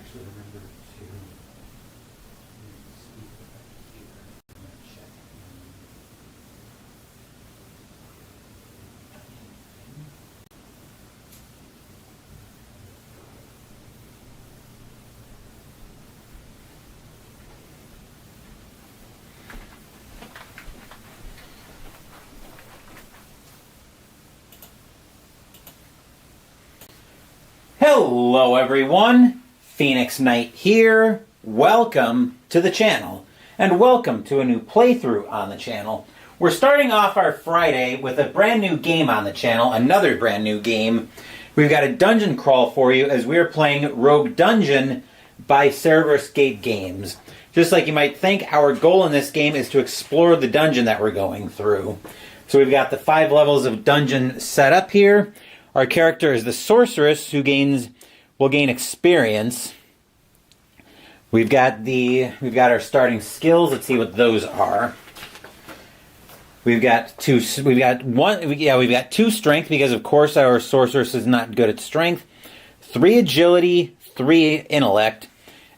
actually remember to see if I can hear. I'm gonna check. Hello everyone, Phoenix Knight here. Welcome to the channel, and welcome to a new playthrough on the channel. We're starting off our Friday with a brand new game on the channel, another brand new game. We've got a dungeon crawl for you as we are playing Rogue Dungeon by Cerberus Gate Games. Just like you might think, our goal in this game is to explore the dungeon that we're going through. So we've got the 5 levels of dungeon set up here. Our character is the sorceress who will gain experience. We've got our starting skills. Let's see what those are. We've got 2 strength because of course our sorceress is not good at strength. 3 agility, 3 intellect,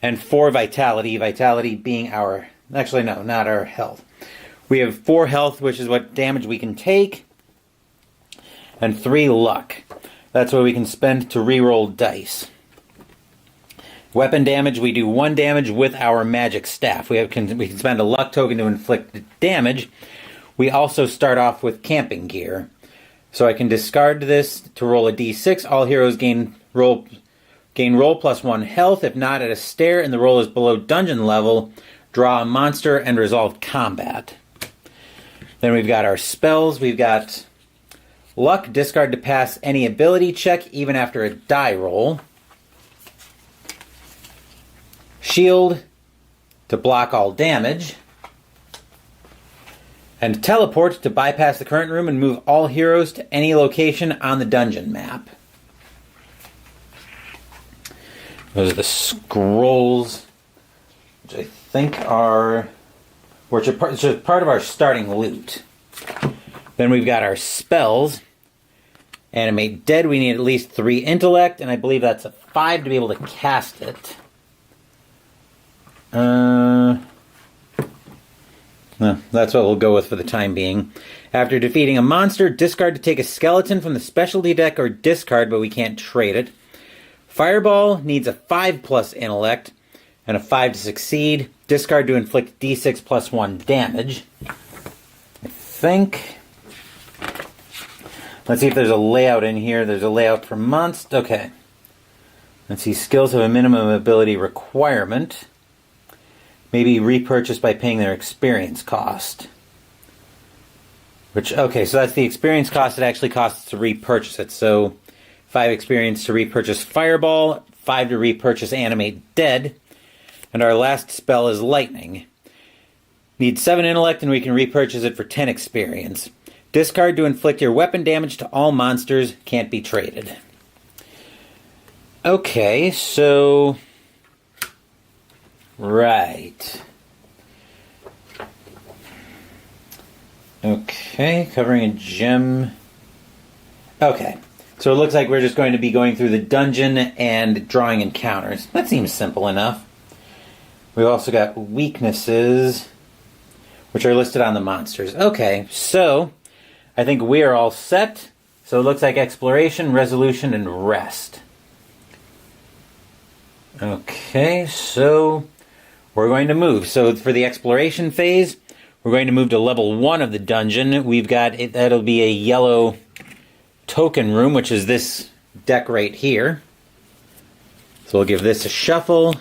and 4 vitality. Vitality being our, actually no, not our health. We have 4 health, which is what damage we can take, and 3 luck. That's what we can spend to reroll dice. Weapon damage, we do 1 damage with our magic staff. We can spend a luck token to inflict damage. We also start off with camping gear. So I can discard this to roll a d6. All heroes gain roll plus 1 health. If not at a stair and the roll is below dungeon level, draw a monster and resolve combat. Then we've got our spells. We've got luck, discard to pass any ability check, even after a die roll. Shield, to block all damage. And teleport, to bypass the current room and move all heroes to any location on the dungeon map. Those are the scrolls, which I think are part of our starting loot. Then we've got our spells. Animate Dead, we need at least 3 intellect, and I believe that's a 5 to be able to cast it. No, that's what we'll go with for the time being. After defeating a monster, discard to take a skeleton from the specialty deck or discard, but we can't trade it. Fireball needs a 5 plus intellect and a 5 to succeed. Discard to inflict d6 plus 1 damage. I think. Let's see if there's a layout in here. There's a layout for monster. Okay. Let's see. Skills have a minimum ability requirement. Maybe repurchased by paying their experience cost. Okay, so that's the experience cost it actually costs to repurchase it. So 5 experience to repurchase Fireball, 5 to repurchase Animate Dead, and our last spell is Lightning. Need 7 intellect and we can repurchase it for 10 experience. Discard to inflict your weapon damage to all monsters, can't be traded. Okay, so right. Okay, covering a gem. Okay, so it looks like we're just going to be going through the dungeon and drawing encounters. That seems simple enough. We've also got weaknesses, which are listed on the monsters. Okay, so I think we are all set. So it looks like exploration, resolution, and rest. Okay, so we're going to move. So for the exploration phase, we're going to move to level 1 of the dungeon. We've got, that'll be a yellow token room, which is this deck right here. So we'll give this a shuffle.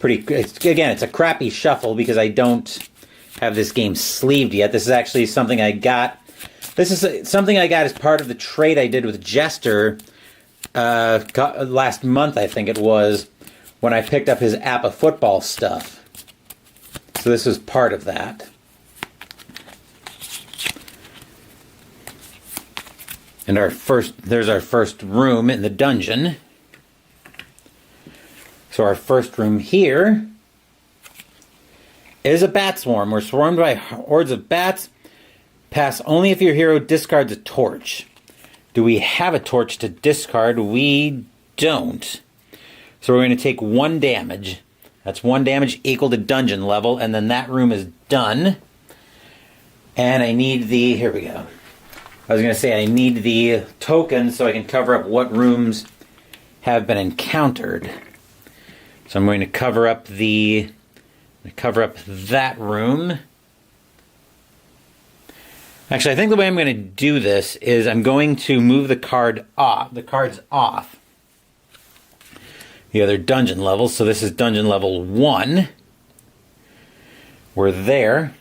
It's a crappy shuffle because I don't have this game sleeved yet. This is actually something I got. This is something I got as part of the trade I did with Jester last month, I think it was, when I picked up his Appa football stuff. So this was part of that. And there's our first room in the dungeon. So our first room here is a bat swarm. We're swarmed by hordes of bats. Pass only if your hero discards a torch. Do we have a torch to discard? We don't. So we're going to take 1 damage. That's 1 damage equal to dungeon level, and then that room is done. And I need the... Here we go. I was going to say I need the tokens so I can cover up what rooms have been encountered. So I'm going to cover up that room. Actually, I think the way I'm going to do this is I'm going to move the cards off the other dungeon levels. So this is dungeon level 1. We're there.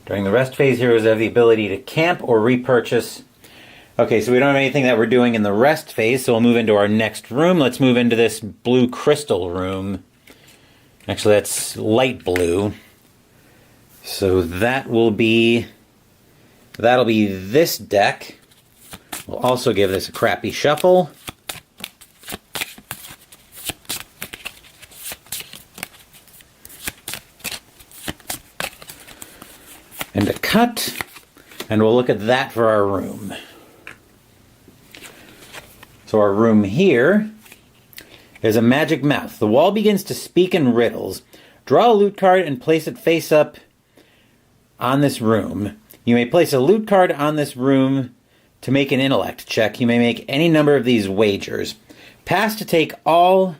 During the rest phase, heroes have the ability to camp or repurchase. Okay, so we don't have anything that we're doing in the rest phase, so we'll move into our next room. Let's move into this blue crystal room. Actually, that's light blue. So that'll be this deck. We'll also give this a crappy shuffle. And a cut. And we'll look at that for our room. So our room here is a magic mouth. The wall begins to speak in riddles. Draw a loot card and place it face up on this room. You may place a loot card on this room to make an intellect check. You may make any number of these wagers. Pass to take all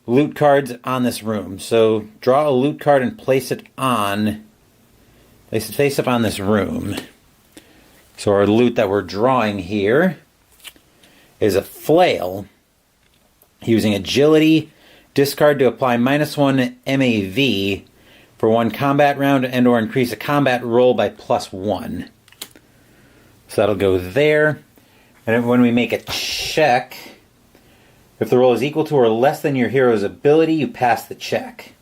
loot cards on this room. So draw a loot card and place it face up on this room. So our loot that we're drawing here is a flail. Using agility, discard to apply -1 MAV for 1 combat round and or increase a combat roll by +1. So that'll go there. And when we make a check, if the roll is equal to or less than your hero's ability, you pass the check.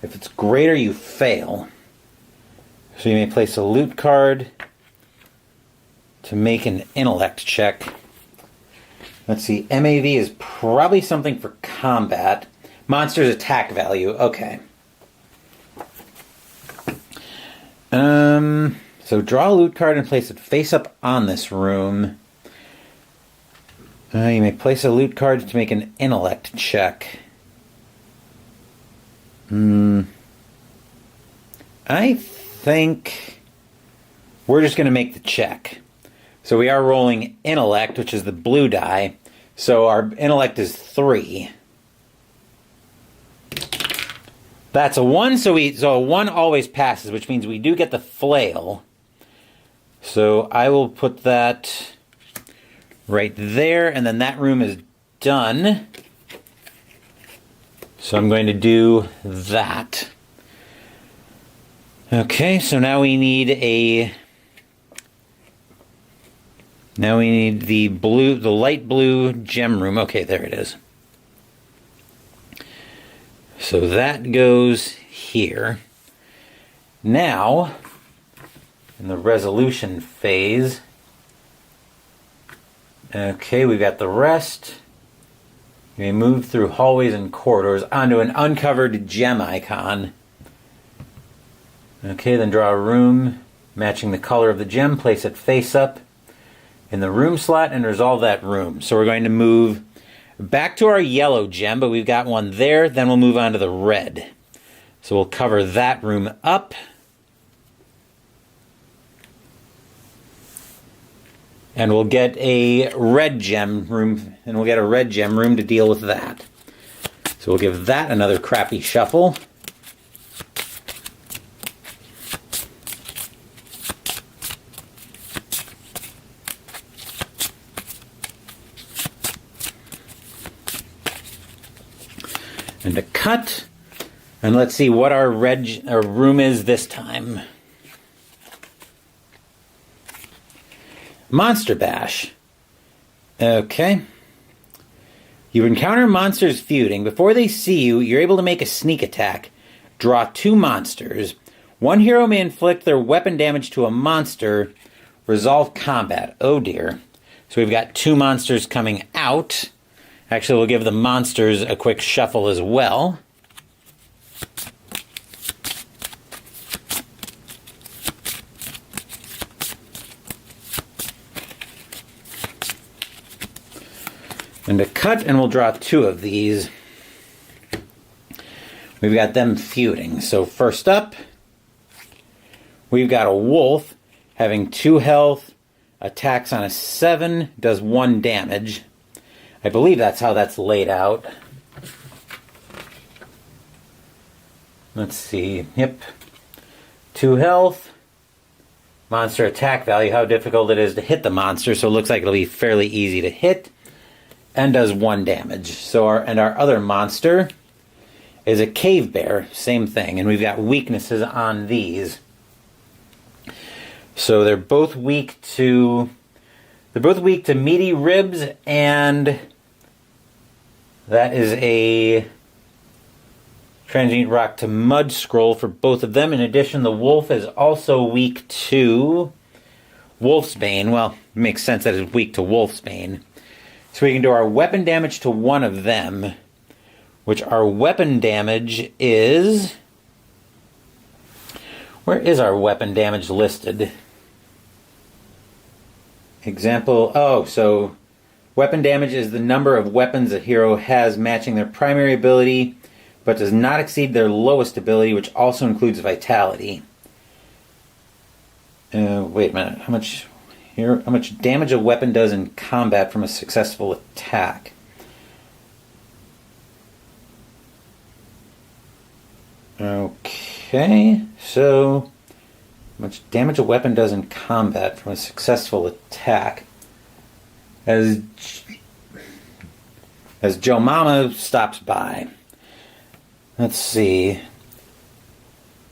If it's greater, you fail. So you may place a loot card to make an intellect check. Let's see, MAV is probably something for combat. Monster's attack value, okay. So draw a loot card and place it face up on this room. You may place a loot card to make an intellect check. I think we're just going to make the check. So we are rolling intellect, which is the blue die. So our intellect is 3. That's a 1, so a 1 always passes, which means we do get the flail. So I will put that right there, and then that room is done. So I'm going to do that. Okay, so now we need the light blue gem room. Okay, there it is. So that goes here. Now, in the resolution phase, okay, we've got the rest. You may move through hallways and corridors onto an uncovered gem icon. Okay, then draw a room matching the color of the gem, place it face up in the room slot, and resolve that room. So we're going to move back to our yellow gem, but we've got one there, then we'll move on to the red. So we'll cover that room up. And we'll get a red gem room, to deal with that. So we'll give that another crappy shuffle. And a cut. And let's see what our room is this time. Monster Bash. Okay. You encounter monsters feuding. Before they see you, you're able to make a sneak attack. Draw 2 monsters. One hero may inflict their weapon damage to a monster. Resolve combat. Oh dear. So we've got 2 monsters coming out. Actually, we'll give the monsters a quick shuffle as well. And to cut, and we'll draw 2 of these. We've got them feuding. So first up, we've got a wolf having 2 health, attacks on a 7, does 1 damage. I believe that's how that's laid out. Let's see. Yep. 2 health. Monster attack value, how difficult it is to hit the monster. So it looks like it'll be fairly easy to hit. And does 1 damage. So our other monster is a cave bear. Same thing. And we've got weaknesses on these. So they're both weak to meaty ribs, and that is a transient rock to mud scroll for both of them. In addition, the wolf is also weak to Wolfsbane. Well, it makes sense that it's weak to Wolfsbane. So we can do our weapon damage to one of them, which our weapon damage is... Where is our weapon damage listed? Example, so weapon damage is the number of weapons a hero has matching their primary ability, but does not exceed their lowest ability, which also includes vitality. Wait a minute, how much damage a weapon does in combat from a successful attack? Okay, so how much damage a weapon does in combat from a successful attack. As Joe Mama stops by. Let's see.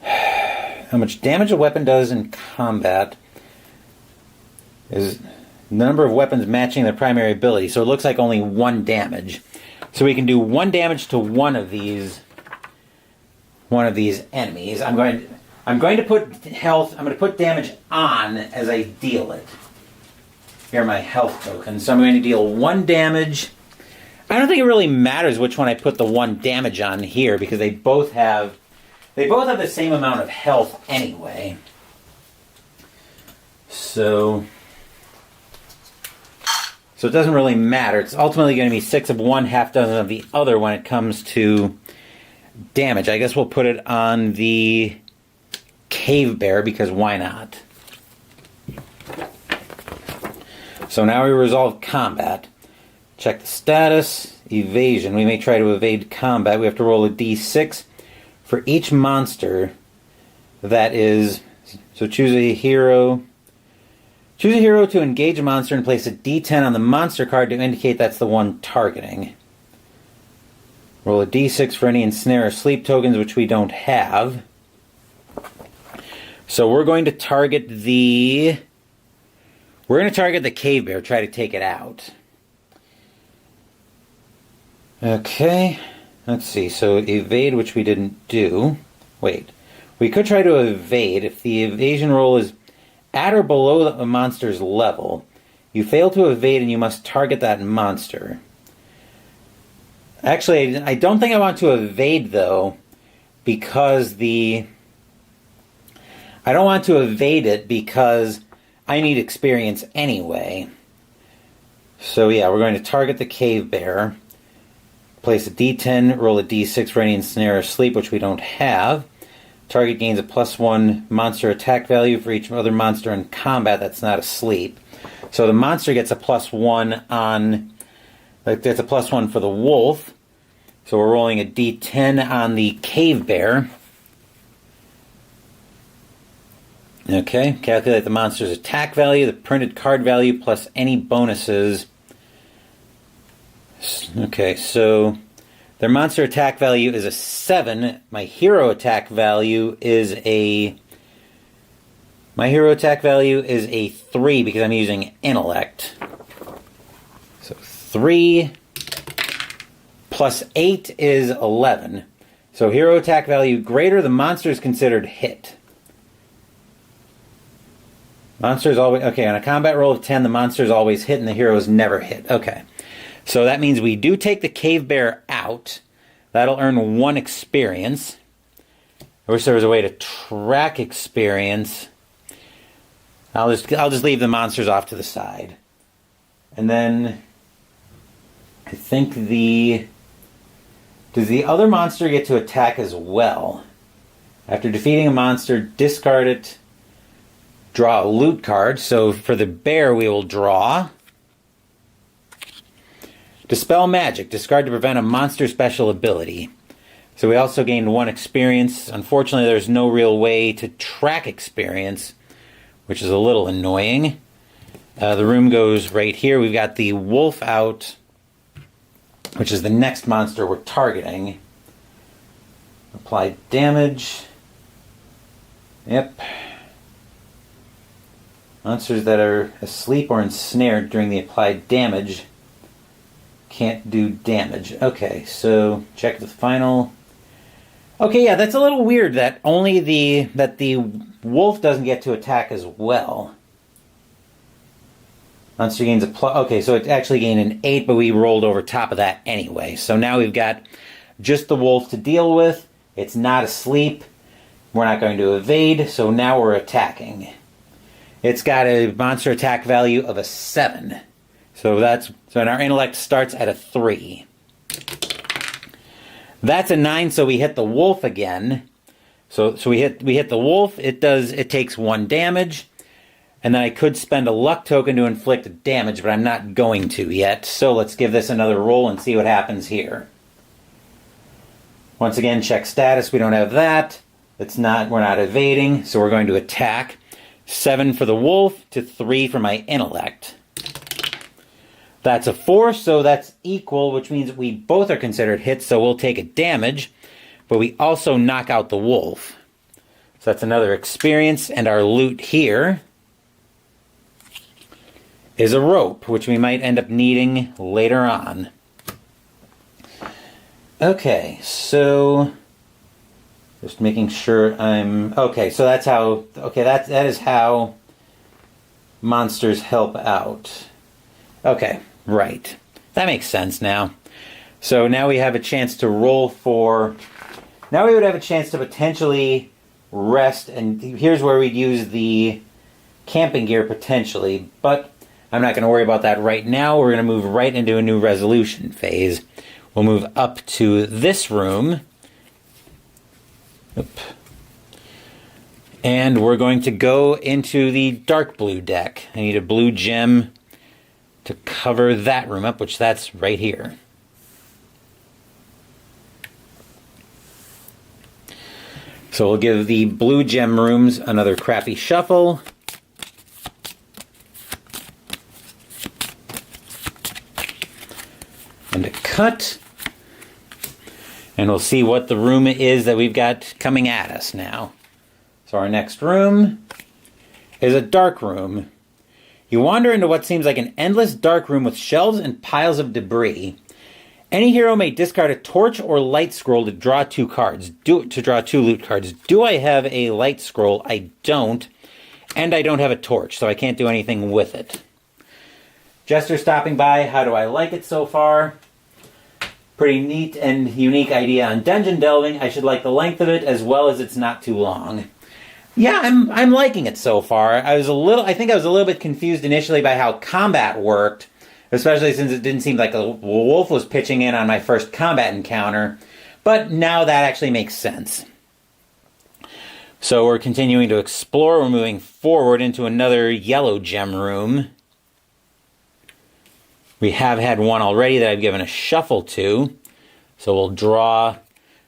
How much damage a weapon does in combat is the number of weapons matching their primary ability. So it looks like only 1 damage. So we can do 1 damage to one of these enemies. I'm going to put health. I'm going to put damage on as I deal it. Here are my health tokens. So I'm going to deal 1 damage. I don't think it really matters which one I put the 1 damage on here, because they both have the same amount of health anyway. So it doesn't really matter. It's ultimately going to be 6 of one, half dozen of the other when it comes to damage. I guess we'll put it on the cave bear, because why not? So now we resolve combat. Check the status. Evasion. We may try to evade combat. We have to roll a d6 for each monster that is... So choose a hero. Choose a hero to engage a monster and place a d10 on the monster card to indicate that's the one targeting. Roll a d6 for any ensnare or sleep tokens, which we don't have. So we're going to target the... We're going to target the cave bear, try to take it out. Okay, let's see. So evade, which we didn't do. Wait, we could try to evade. If the evasion roll is at or below the monster's level, you fail to evade and you must target that monster. Actually, I don't think I want to evade, though, because I don't want to evade it because I need experience anyway. So yeah, we're going to target the cave bear. Place a d10, roll a d6 for any ensnare or sleep, which we don't have. Target gains a +1 monster attack value for each other monster in combat that's not asleep. So the monster gets a +1 on... That's a +1 for the wolf. So we're rolling a d10 on the cave bear. Okay, calculate the monster's attack value, the printed card value, plus any bonuses. Okay, so their monster attack value is a 7. My hero attack value is a 3 because I'm using intellect. So 3 plus 8 is 11. So hero attack value greater, the monster is considered hit. Monster is always... Okay, on a combat roll of 10, the monster is always hit and the hero is never hit. Okay. So that means we do take the cave bear out. That'll earn 1 experience. I wish there was a way to track experience. I'll just leave the monsters off to the side. And then I think does the other monster get to attack as well? After defeating a monster, discard it, draw a loot card. So for the bear, we will draw. Dispel magic, discard to prevent a monster special ability. So we also gained 1 experience. Unfortunately, there's no real way to track experience, which is a little annoying. The room goes right here. We've got the wolf out, which is the next monster we're targeting. Apply damage. Yep. Monsters that are asleep or ensnared during the applied damage can't do damage. Okay, so check the final. Okay, yeah, that's a little weird that only the wolf doesn't get to attack as well. Monster gains a plus. Okay, so it actually gained an 8, but we rolled over top of that anyway. So now we've got just the wolf to deal with. It's not asleep. We're not going to evade, so now we're attacking. It's got a monster attack value of a 7. So our intellect starts at a 3. That's a 9, so we hit the wolf again. So we hit the wolf. It takes 1 damage. And then I could spend a luck token to inflict damage, but I'm not going to yet. So let's give this another roll and see what happens here. Once again, check status. We don't have that. We're not evading, so we're going to attack. 7 for the wolf to 3 for my intellect. That's a 4, so that's equal, which means we both are considered hits, so we'll take a damage, but we also knock out the wolf. So that's another experience, and our loot here is a rope, which we might end up needing later on. Okay, so just making sure okay, so that is how monsters help out. Okay, right. That makes sense now. So now we have a chance to roll for... Now we would have a chance to potentially rest, and here's where we'd use the camping gear potentially, but I'm not going to worry about that right now. We're going to move right into a new resolution phase. We'll move up to this room. Oop. And we're going to go into the dark blue deck. I need a blue gem to cover that room up, which that's right here. So we'll give the blue gem rooms another crappy shuffle. And a cut. And we'll see what the room is that we've got coming at us now. So our next room is a dark room. You wander into what seems like an endless dark room with shelves and piles of debris. Any hero may discard a torch or light scroll to draw 2 cards. To draw 2 loot cards. Do I have a light scroll? I don't. And I don't have a torch, so I can't do anything with it. Jester stopping by. How do I like it so far? Pretty neat and unique idea on dungeon delving. I should like the length of it as well as it's not too long. Yeah, I'm liking it so far. I think I was a little bit confused initially by how combat worked, especially since it didn't seem like a wolf was pitching in on my first combat encounter. But now that actually makes sense. So we're continuing to explore. We're moving forward into another yellow gem room. We have had one already that I've given a shuffle to. So we'll draw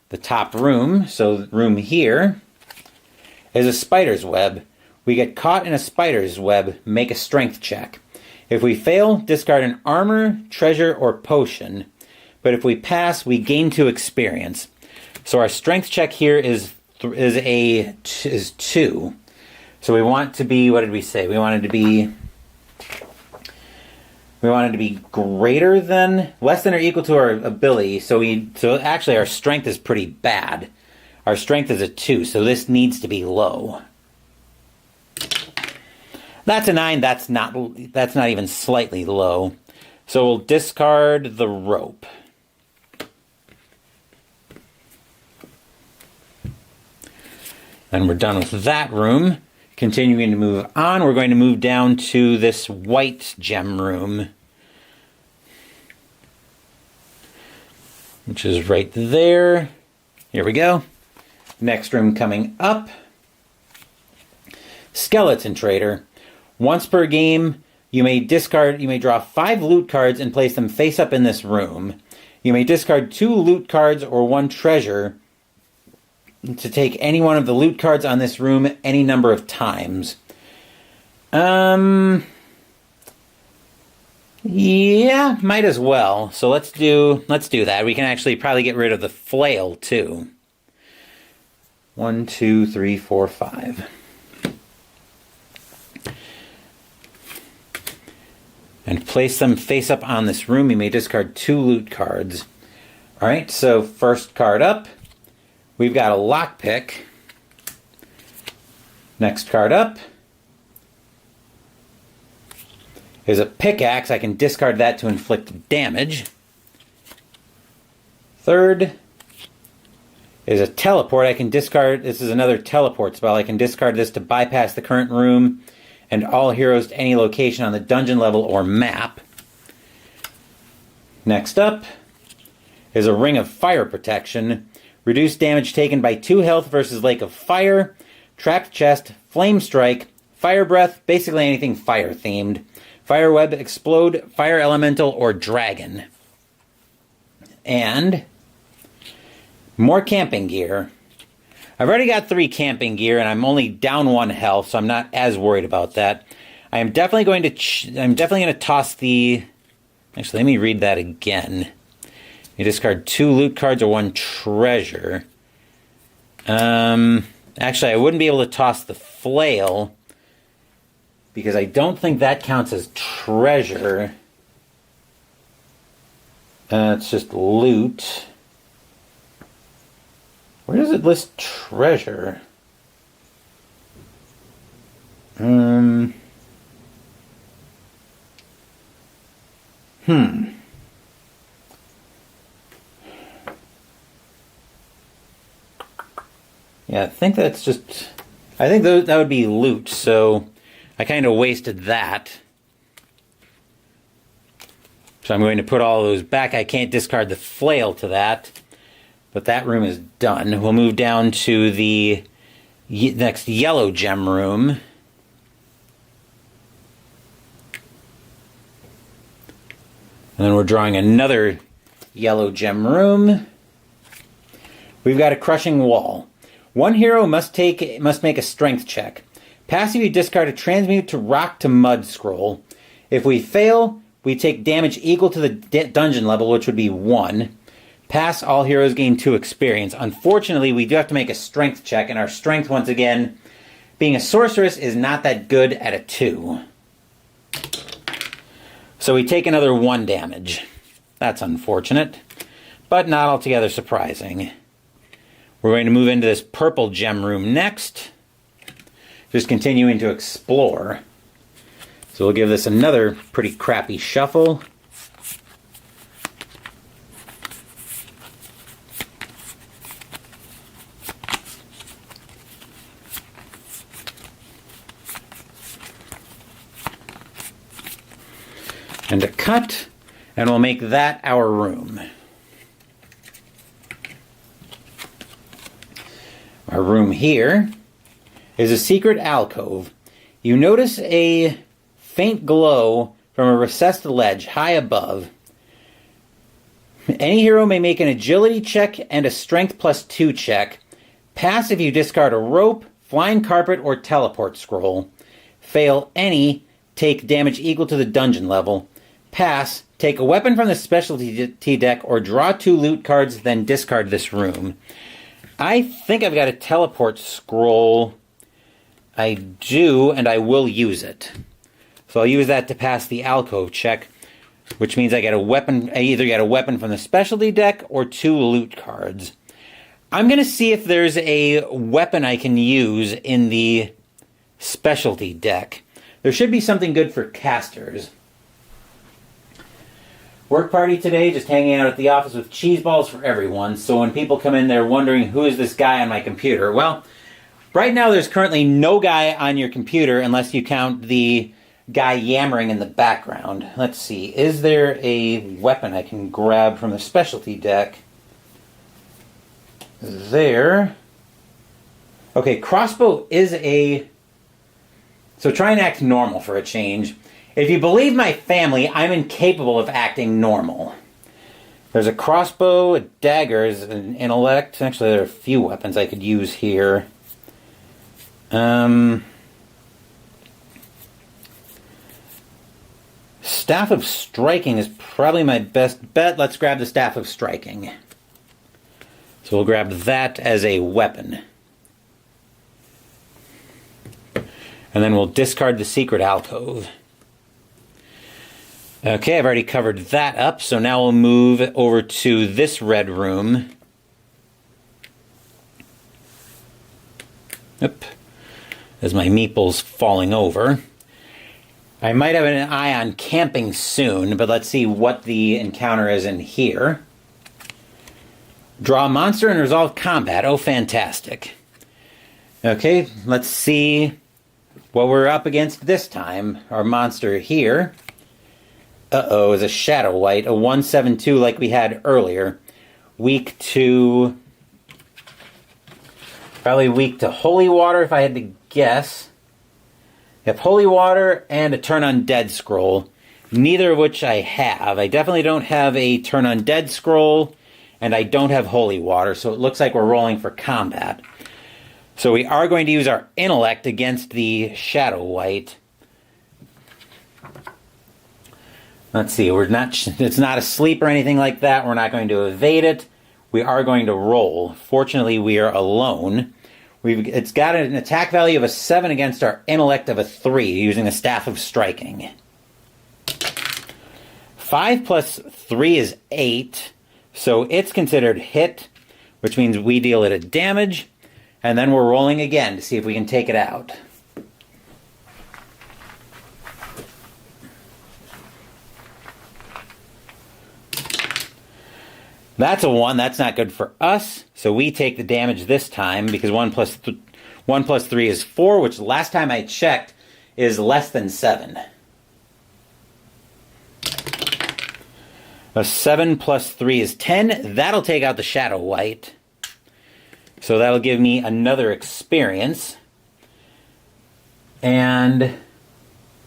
the top room. So the room here is a spider's web. We get caught in a spider's web, make a strength check. If we fail, discard an armor, treasure, or potion. But if we pass, we gain 2 experience. So our strength check here is 2. So we want to be, what did we say? We wanted to be greater than, less than or equal to our ability. So actually our strength is pretty bad. Our strength is a 2, so this needs to be low. That's a 9. That's not even slightly low. So we'll discard the rope. And we're done with that room. Continuing to move on, we're going to move down to this white gem room. which is right there. Here we go. Next room coming up. Skeleton Trader. Once per game, you may draw 5 loot cards and place them face up in this room. You may discard 2 loot cards or 1 treasure to take any one of the loot cards on this room any number of times. Yeah, might as well. So let's do that. We can actually probably get rid of the flail too. 1, 2, 3, 4, 5. And place them face up on this room. You may discard 2 loot cards. Alright, so first card up, we've got a lockpick. Next card up is a pickaxe. I can discard that to inflict damage. Third is a teleport. I can discard, this is another teleport spell. I can discard this to bypass the current room and all heroes to any location on the dungeon level or map. Next up is a Ring of Fire Protection. Reduce damage taken by 2 health versus Lake of Fire, Trapped Chest, Flame Strike, Fire Breath, basically anything fire themed. Fire Web, Explode, Fire Elemental, or Dragon. And more camping gear. I've already got 3 camping gear, and I'm only down 1 health, so I'm not as worried about that. I am definitely going to toss the. Actually, let me read that again. You discard 2 loot cards or 1 treasure. Actually, I wouldn't be able to toss the flail because I don't think that counts as treasure. It's just loot. Where does it list treasure? Yeah, I think that's just. I think that would be loot, so I kind of wasted that. So I'm going to put all those back. I can't discard the flail to that. But that room is done. We'll move down to the next yellow gem room. And then we're drawing another yellow gem room. We've got a Crushing Wall. 1 hero must make a strength check. Passive, you discard a Transmute to Rock to Mud scroll. If we fail, we take damage equal to the dungeon level, which would be 1. Pass, all heroes gain 2 experience. Unfortunately, we do have to make a strength check, and our strength, once again, being a sorceress, is not that good at a 2. So we take another 1 damage. That's unfortunate, but not altogether surprising. We're going to move into this purple gem room next. Just continuing to explore. So we'll give this another pretty crappy shuffle. And a cut, and we'll make that our room. Our room here is a secret alcove. You notice a faint glow from a recessed ledge high above. Any hero may make an agility check and a strength +2 check. Pass if you discard a rope, flying carpet, or teleport scroll. Fail any, take damage equal to the dungeon level. Pass, take a weapon from the specialty deck or draw 2 loot cards, then discard this room. I think I've got a teleport scroll. I do, and I will use it. So I'll use that to pass the alcove check, which means I get a weapon. I either get a weapon from the specialty deck or 2 loot cards. I'm going to see if there's a weapon I can use in the specialty deck. There should be something good for casters. Work party today, just hanging out at the office with cheese balls for everyone. So when people come in, they're wondering, who is this guy on my computer? Well, right now there's currently no guy on your computer unless you count the guy yammering in the background. Let's see, is there a weapon I can grab from the specialty deck? there. Okay, crossbow is a... So try and act normal for a change. If you believe my family, I'm incapable of acting normal. There's a crossbow, a dagger, an intellect. Actually, there are a few weapons I could use here. Staff of Striking is probably my best bet. Let's grab the Staff of Striking. So we'll grab that as a weapon. And then we'll discard the Secret Alcove. Okay, I've already covered that up, so now we'll move over to this red room. Oop. As my meeple's falling over. I might have an eye on camping soon, but let's see what the encounter is in here. Draw a monster and resolve combat. Oh, fantastic. Okay, let's see what we're up against this time. Our monster here. Uh-oh, is a Shadow White, a 1/7/2 like we had earlier. Weak to... Probably weak to Holy Water if I had to guess. You have Holy Water and a Turn Undead scroll, neither of which I have. I definitely don't have a Turn Undead scroll, and I don't have Holy Water, so it looks like we're rolling for combat. So we are going to use our intellect against the Shadow White. Let's see, it's not asleep or anything like that. We're not going to evade it. We are going to roll. Fortunately, we are alone. It's got an attack value of a 7 against our intellect of a 3, using the Staff of Striking. 5 plus 3 is 8, so it's considered hit, which means we deal it a damage, and then we're rolling again to see if we can take it out. That's a 1. That's not good for us. So we take the damage this time because 1 plus 3 is 4, which last time I checked is less than 7. A 7 plus 3 is 10. That'll take out the Shadow White. So that'll give me another experience. And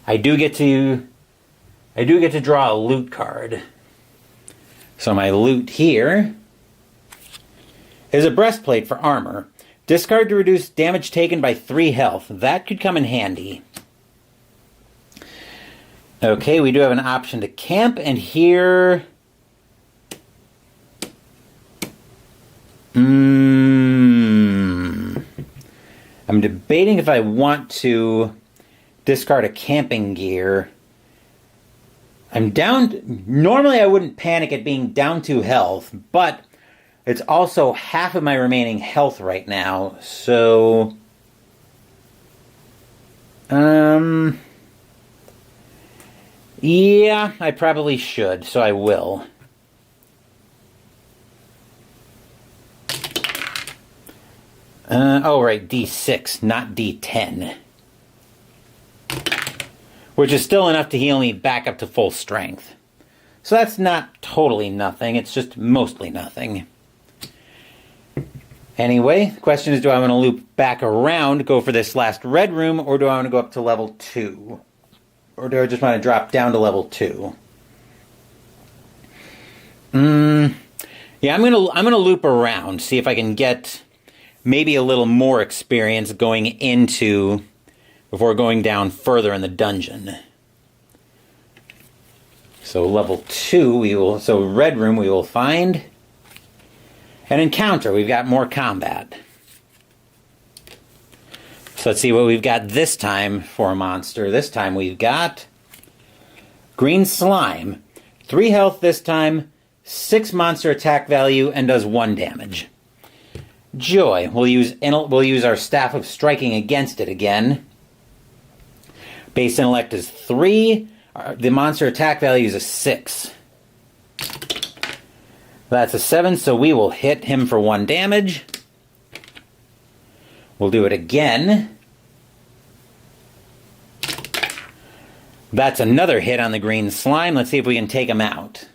I do get to draw a loot card. So my loot here is a breastplate for armor. Discard to reduce damage taken by 3 health. That could come in handy. Okay, we do have an option to camp, and here... I'm debating if I want to discard a camping gear. I'm down... Normally I wouldn't panic at being down 2 health, but it's also half of my remaining health right now, so... Yeah, I probably should, so I will. Oh, right, D6, not D10. Which is still enough to heal me back up to full strength. So that's not totally nothing, it's just mostly nothing. Anyway, the question is, do I want to loop back around, go for this last red room, or do I want to go up to level 2? Or do I just want to drop down to level 2? Yeah, I'm gonna loop around, see if I can get maybe a little more experience going into... before going down further in the dungeon. So level 2, so red room, we will find an encounter. We've got more combat. So let's see what we've got this time for a monster. This time we've got green slime. 3 health this time, 6 monster attack value, and does 1 damage. Joy. We'll use our Staff of Striking against it again. Base intellect is 3. The monster attack value is a 6. That's a 7, so we will hit him for 1 damage. We'll do it again. That's another hit on the green slime. Let's see if we can take him out.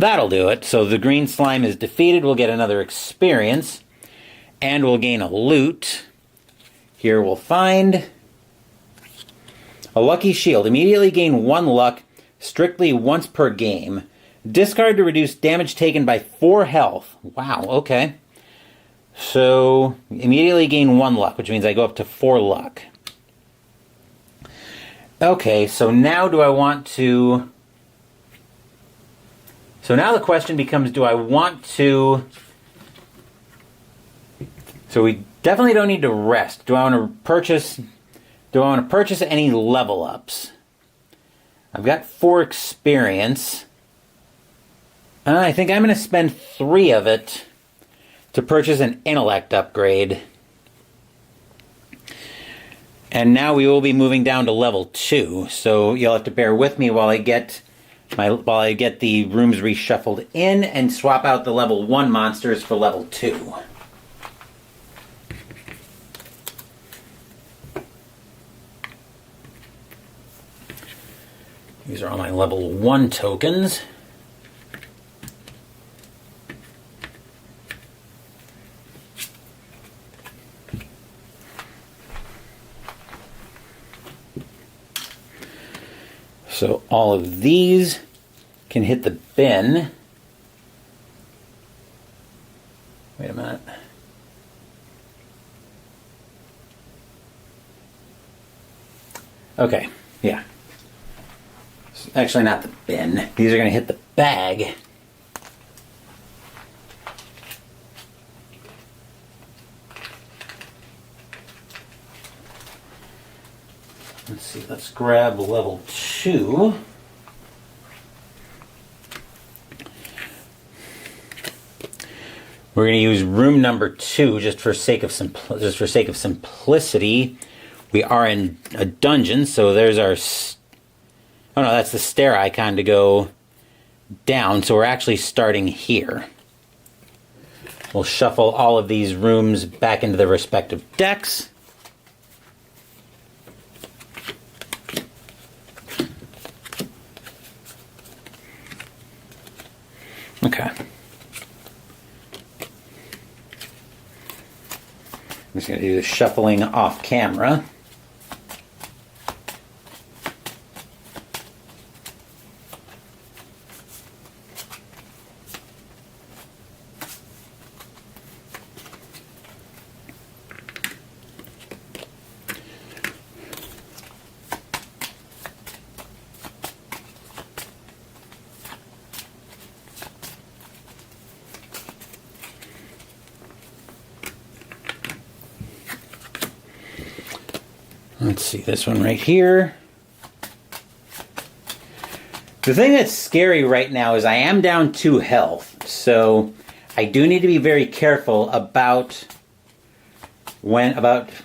That'll do it. So the green slime is defeated. We'll get another experience. And we'll gain a loot. Here we'll find a lucky shield. Immediately gain 1 luck, strictly once per game. Discard to reduce damage taken by 4 health. Wow, okay. So, immediately gain 1 luck, which means I go up to 4 luck. Okay, so now do I want to... So now the question becomes, do I want to... So we definitely don't need to rest. Do I want to purchase any level ups? I've got 4 experience. I think I'm going to spend 3 of it to purchase an intellect upgrade. And now we will be moving down to level 2. So you'll have to bear with me while I get the rooms reshuffled in and swap out the level 1 monsters for level 2. These are all my level 1 tokens. So all of these can hit the bin. Wait a minute. Okay, yeah. Actually, not the bin. These are going to hit the bag. Let's see, let's grab level 2. We're going to use room number 2 just for sake of simplicity. We are in a dungeon, so there's our... Oh no, that's the stair icon to go down, so we're actually starting here. We'll shuffle all of these rooms back into their respective decks. Okay. I'm just going to do the shuffling off camera. Let's see, this one right here. The thing that's scary right now is I am down 2 health, so I do need to be very careful about I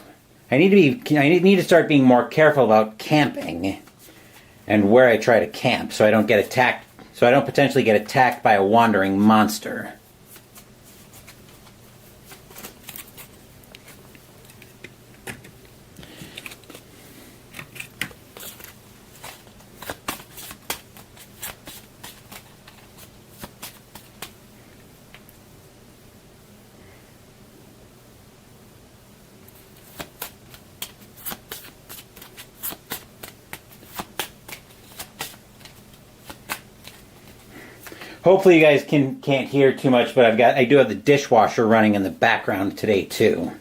need to start being more careful about camping and where I try to camp so I don't get attacked, so I don't potentially get attacked by a wandering monster. Hopefully you guys can't hear too much, but I do have the dishwasher running in the background today too.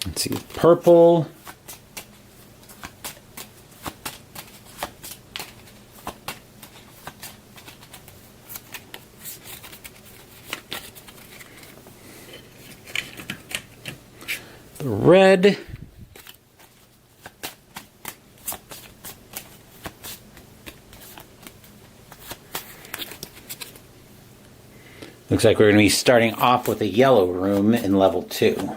Let's see, purple. Red. Looks like we're going to be starting off with a yellow room in level 2.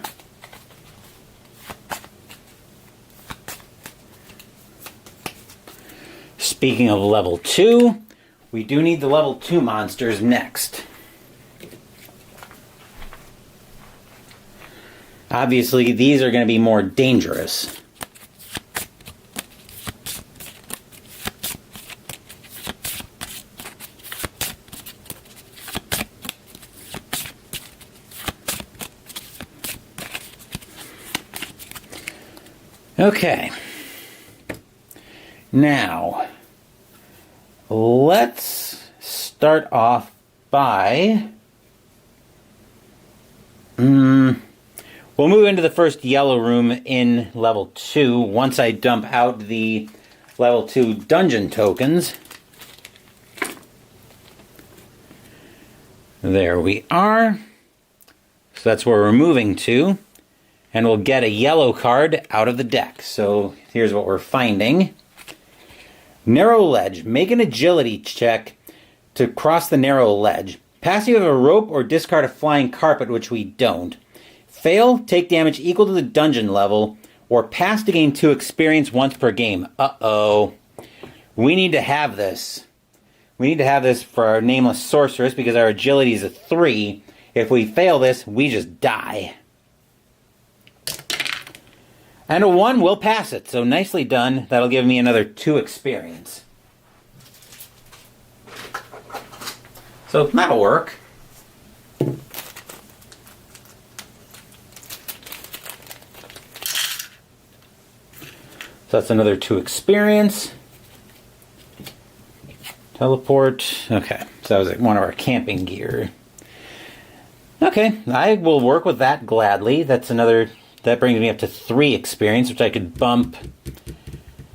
Speaking of level 2, we do need the level 2 monsters next. Obviously, these are going to be more dangerous. Okay. Now, let's start off by... We'll move into the first yellow room in level 2 once I dump out the level 2 dungeon tokens. There we are. So that's where we're moving to. And we'll get a yellow card out of the deck. So here's what we're finding. Narrow ledge. Make an agility check to cross the narrow ledge. Pass you have a rope or discard a flying carpet, which we don't. Fail, take damage equal to the dungeon level, or pass to gain 2 experience once per game. Uh-oh. We need to have this. We need to have this for our nameless sorceress because our agility is a 3. If we fail this, we just die. And a 1 will pass it, so nicely done. That'll give me another 2 experience. So that'll work. So that's another 2 experience. Teleport. Okay, so that was like one of our camping gear. Okay, I will work with that gladly. That's another... That brings me up to 3 experience, which I could bump.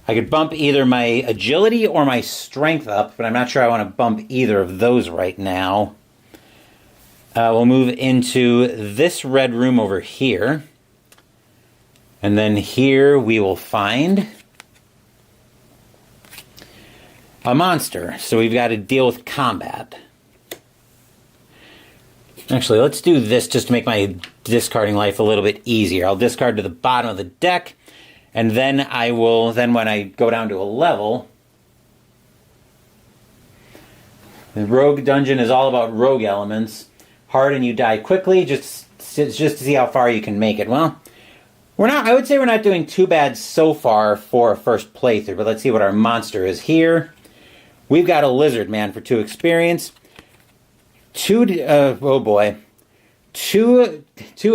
I could bump either my agility or my strength up, but I'm not sure I want to bump either of those right now. We'll move into this red room over here. And then here we will find a monster. So we've got to deal with combat. Actually, let's do this just to make my discarding life a little bit easier. I'll discard to the bottom of the deck, and then when I go down to a level, the rogue dungeon is all about rogue elements. Hard and you die quickly, just to see how far you can make it. Well, I would say we're not doing too bad so far for a first playthrough, but let's see what our monster is here. We've got a lizard man for 2 experience. 2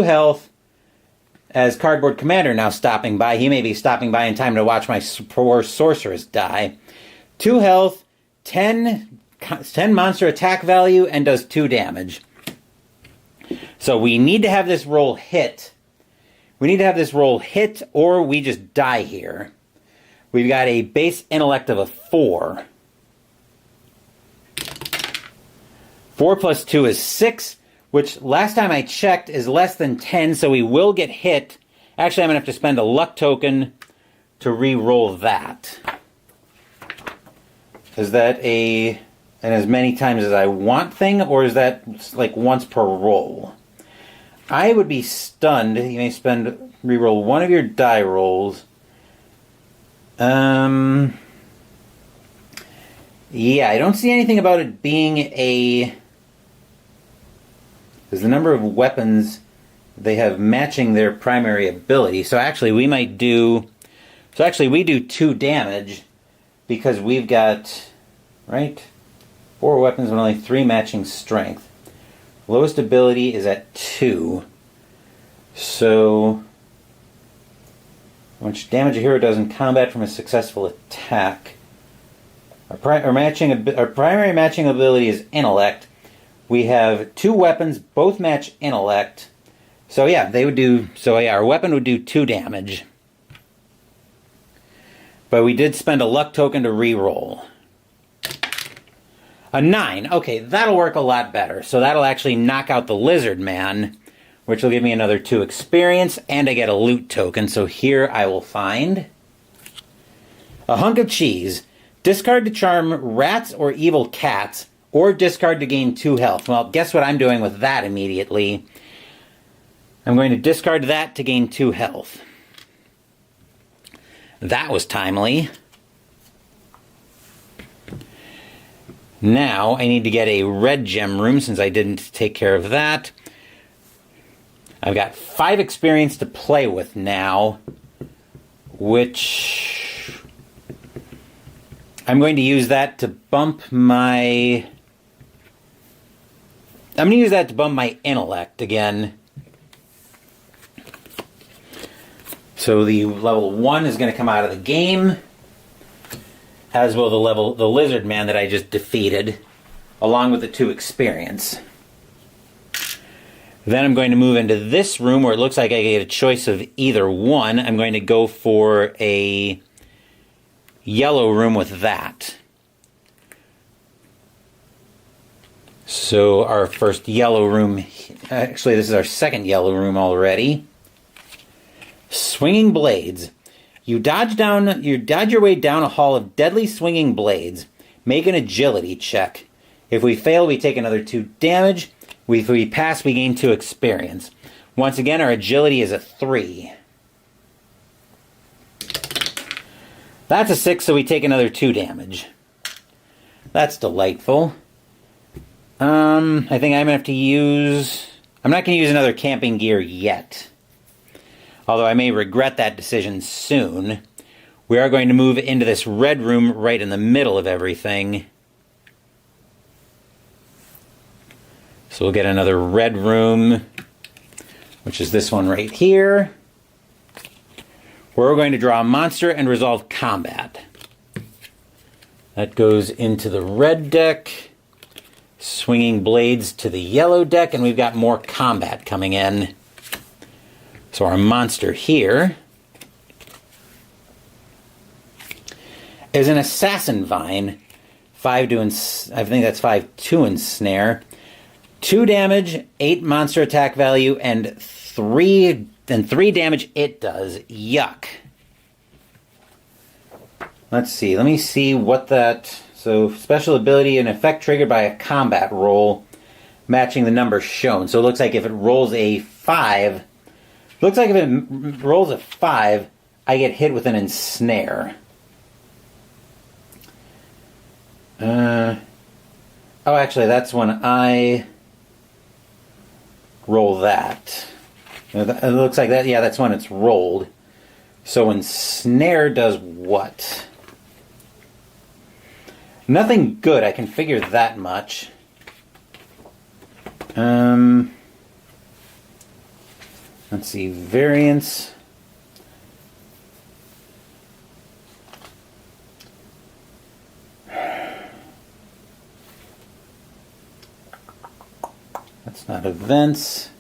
health as Cardboard Commander now stopping by. He may be stopping by in time to watch my poor sorceress die. 2 health, 10 monster attack value, and does 2 damage. So we need to have this roll hit. We need to have this roll hit or we just die here. We've got a base intellect of a 4. 4 plus 2 is 6, which last time I checked is less than 10, so we will get hit. Actually, I'm going to have to spend a luck token to re-roll that. Is that an as many times as I want thing, or is that like once per roll? I would be stunned. You may re-roll one of your die rolls. Yeah, I don't see anything about it being a... Because the number of weapons they have matching their primary ability. So actually we might do... So actually we do 2 damage because we've got, right, 4 weapons with only 3 matching strength. Lowest ability is at 2. So... how much damage a hero does in combat from a successful attack. Our primary matching ability is intellect. We have 2 weapons, both match intellect. So yeah, our weapon would do 2 damage. But we did spend a luck token to re-roll. A 9. Okay, that'll work a lot better. So that'll actually knock out the lizard man, which will give me another 2 experience, and I get a loot token. So here I will find a hunk of cheese. Discard to charm rats or evil cats, or discard to gain 2 health. Well, guess what I'm doing with that immediately? I'm going to discard that to gain 2 health. That was timely. Now I need to get a red gem room since I didn't take care of that. I've got 5 experience to play with now, which I'm going to use that to bump my... I'm going to use that to bump my intellect again. So the level 1 is going to come out of the game, as will the lizard man that I just defeated, along with the 2 experience. Then I'm going to move into this room where it looks like I get a choice of either one. I'm going to go for a yellow room with that. So our first yellow room, actually this is our second yellow room already. Swinging blades. You dodge your way down a hall of deadly swinging blades. Make an agility check. If we fail, we take another 2 damage. If we pass, we gain 2 experience. Once again, our agility is a 3. That's a 6, so we take another 2 damage. That's delightful. I think I'm going to have to use... I'm not going to use another camping gear yet. Although I may regret that decision soon. We are going to move into this red room right in the middle of everything. So we'll get another red room, which is this one right here, where we're going to draw a monster and resolve combat. That goes into the red deck. Swinging blades to the yellow deck, and we've got more combat coming in. So our monster here is an assassin vine. 5 to I think that's 5 to ensnare. 2 damage, 8 monster attack value, and 3 damage it does. Yuck. Let's see. Let me see what that... So, special ability, an effect triggered by a combat roll, matching the number shown. So it looks like if it rolls a 5... Looks like if it rolls a 5, I get hit with an ensnare. Oh, actually, that's when I roll that. It looks like that. Yeah, that's when it's rolled. So ensnare does what? Nothing good. I can figure that much. Let's see. Variance. That's not events.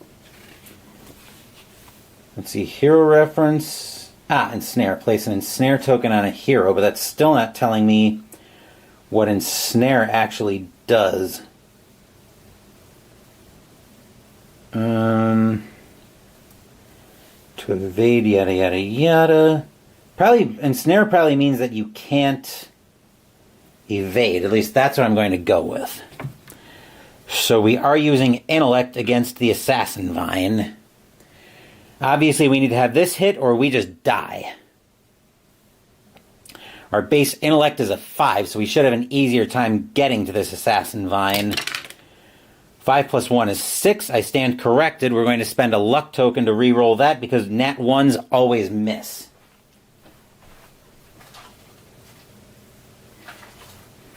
Let's see. Hero reference. Ensnare. Place an ensnare token on a hero, but that's still not telling me what ensnare actually does. To evade, yada yada yada. Probably ensnare probably means that you can't evade. At least that's what I'm going to go with. So we are using intellect against the assassin vine. Obviously we need to have this hit or we just die. Our base intellect is a 5, so we should have an easier time getting to this assassin vine. 5 plus 1 is 6. I stand corrected. We're going to spend a luck token to re-roll that because nat 1s always miss.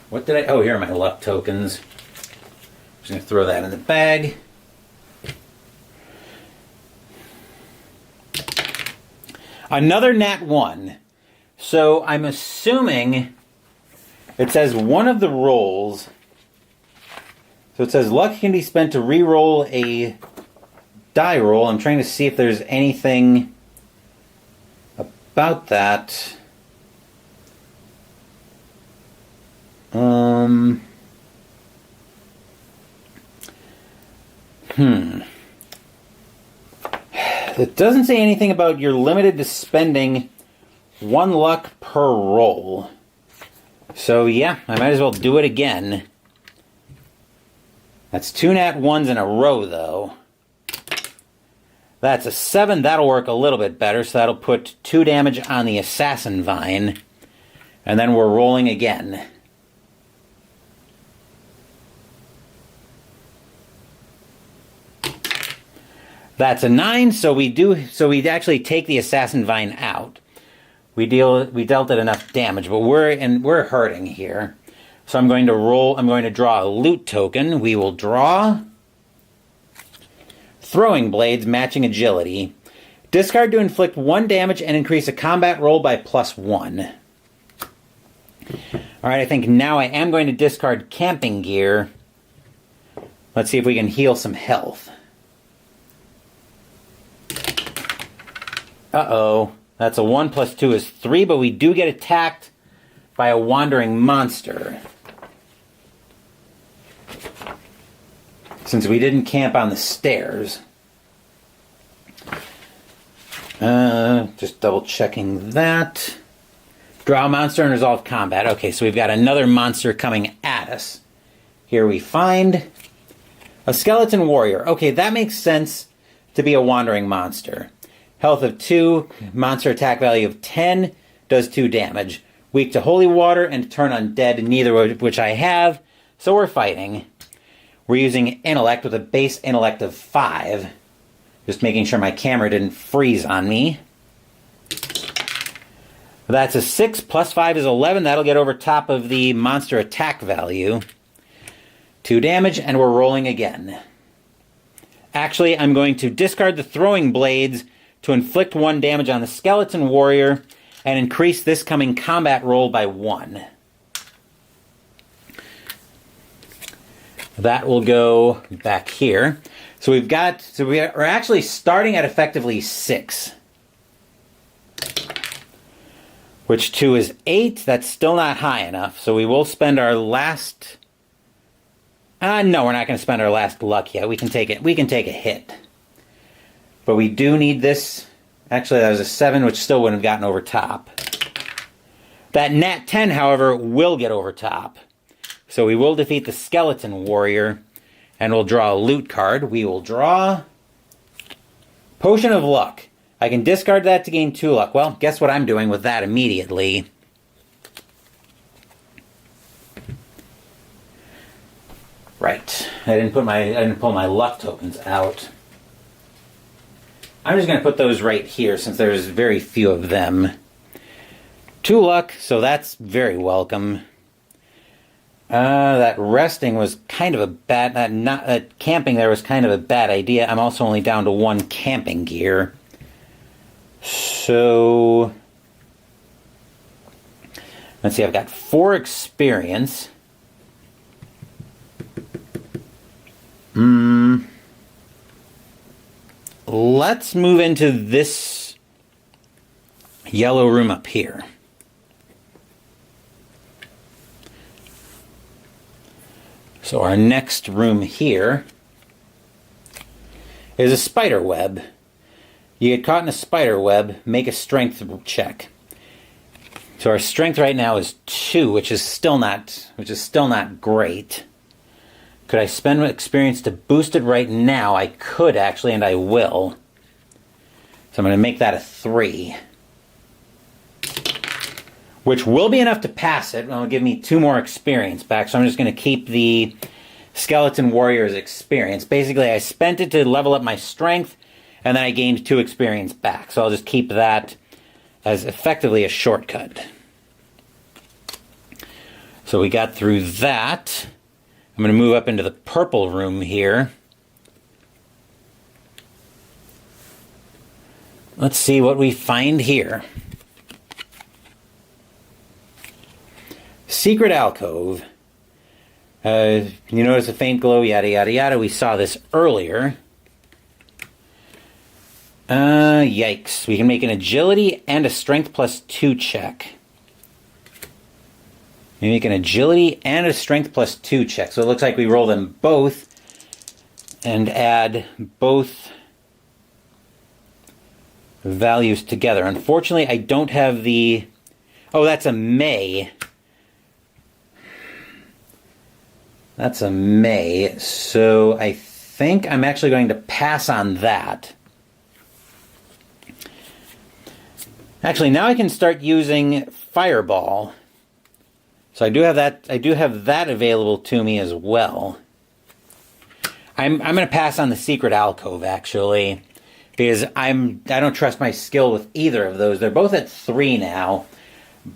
What did I... Oh, here are my luck tokens. Just going to throw that in the bag. Another nat 1. So I'm assuming it says one of the rolls. So it says luck can be spent to re-roll a die roll. I'm trying to see if there's anything about that. It doesn't say anything about you're limited to spending 1 luck per roll. So yeah, I might as well do it again. That's 2 nat 1s in a row, though. That's a 7. That'll work a little bit better, so that'll put 2 damage on the assassin vine. And then we're rolling again. That's a 9, so we actually take the Assassin Vine out. We dealt it enough damage, but we're hurting here. So I'm going to draw a loot token. We will draw Throwing Blades, matching agility. Discard to inflict 1 damage and increase a combat roll by +1. Alright, I think now I am going to discard camping gear. Let's see if we can heal some health. Uh-oh. That's a 1 + 2 is 3, but we do get attacked by a wandering monster. Since we didn't camp on the stairs. Just double checking that. Draw a monster and resolve combat. Okay, so we've got another monster coming at us. Here we find a skeleton warrior. Okay, that makes sense to be a wandering monster. Health of 2, monster attack value of 10, does 2 damage. Weak to holy water and turn undead, neither of which I have, so we're fighting. We're using intellect with a base intellect of 5. Just making sure my camera didn't freeze on me. That's a 6, plus 5 is 11. That'll get over top of the monster attack value. 2 damage, and we're rolling again. Actually, I'm going to discard the throwing blades to inflict 1 damage on the skeleton warrior and increase this coming combat roll by 1. That will go back here. So we're actually starting at effectively 6. Which 2 is 8. That's still not high enough. So we will spend our last... no, we're not going to spend our last luck yet. We can take it. We can take a hit. But we do need this. Actually, that was a 7, which still wouldn't have gotten over top. That nat 10, however, will get over top. So we will defeat the skeleton warrior. And we'll draw a loot card. We will draw Potion of Luck. I can discard that to gain 2 luck. Well, guess what I'm doing with that immediately. Right. I didn't pull my luck tokens out. I'm just going to put those right here since there's very few of them. 2 luck, so that's very welcome. That resting was kind of a bad... That camping there was kind of a bad idea. I'm also only down to 1 camping gear. So... Let's see, I've got 4 experience. Let's move into this yellow room up here. So our next room here is a spider web. You get caught in a spider web, make a strength check. So our strength right now is 2, which is still not great. Could I spend experience to boost it right now? I could actually, and I will. So I'm going to make that a 3. Which will be enough to pass it. It'll give me 2 more experience back. So I'm just going to keep the Skeleton Warrior's experience. Basically, I spent it to level up my strength, and then I gained 2 experience back. So I'll just keep that as effectively a shortcut. So we got through that. I'm going to move up into the purple room here. Let's see what we find here. Secret alcove. You notice a faint glow, yada, yada, yada. We saw this earlier. Yikes. We can make an agility and a strength +2 check. We make an agility and a strength +2 check. So it looks like we roll them both and add both values together. Unfortunately, I don't have the... Oh, that's a May. That's a May. So I think I'm actually going to pass on that. Actually, now I can start using Fireball. So I do have that available to me as well. I'm going to pass on the secret alcove, actually, because I don't trust my skill with either of those. They're both at 3 now,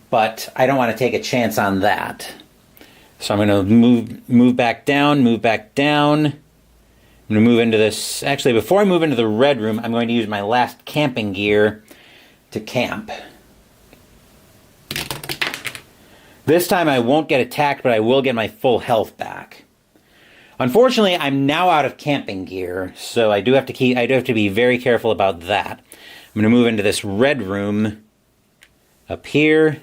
but I don't want to take a chance on that. So I'm going to move back down, move back down. I'm going to move into this. Actually, before I move into the red room, I'm going to use my last camping gear to camp. This time I won't get attacked, but I will get my full health back. Unfortunately, I'm now out of camping gear, so I do have to be very careful about that. I'm going to move into this red room up here.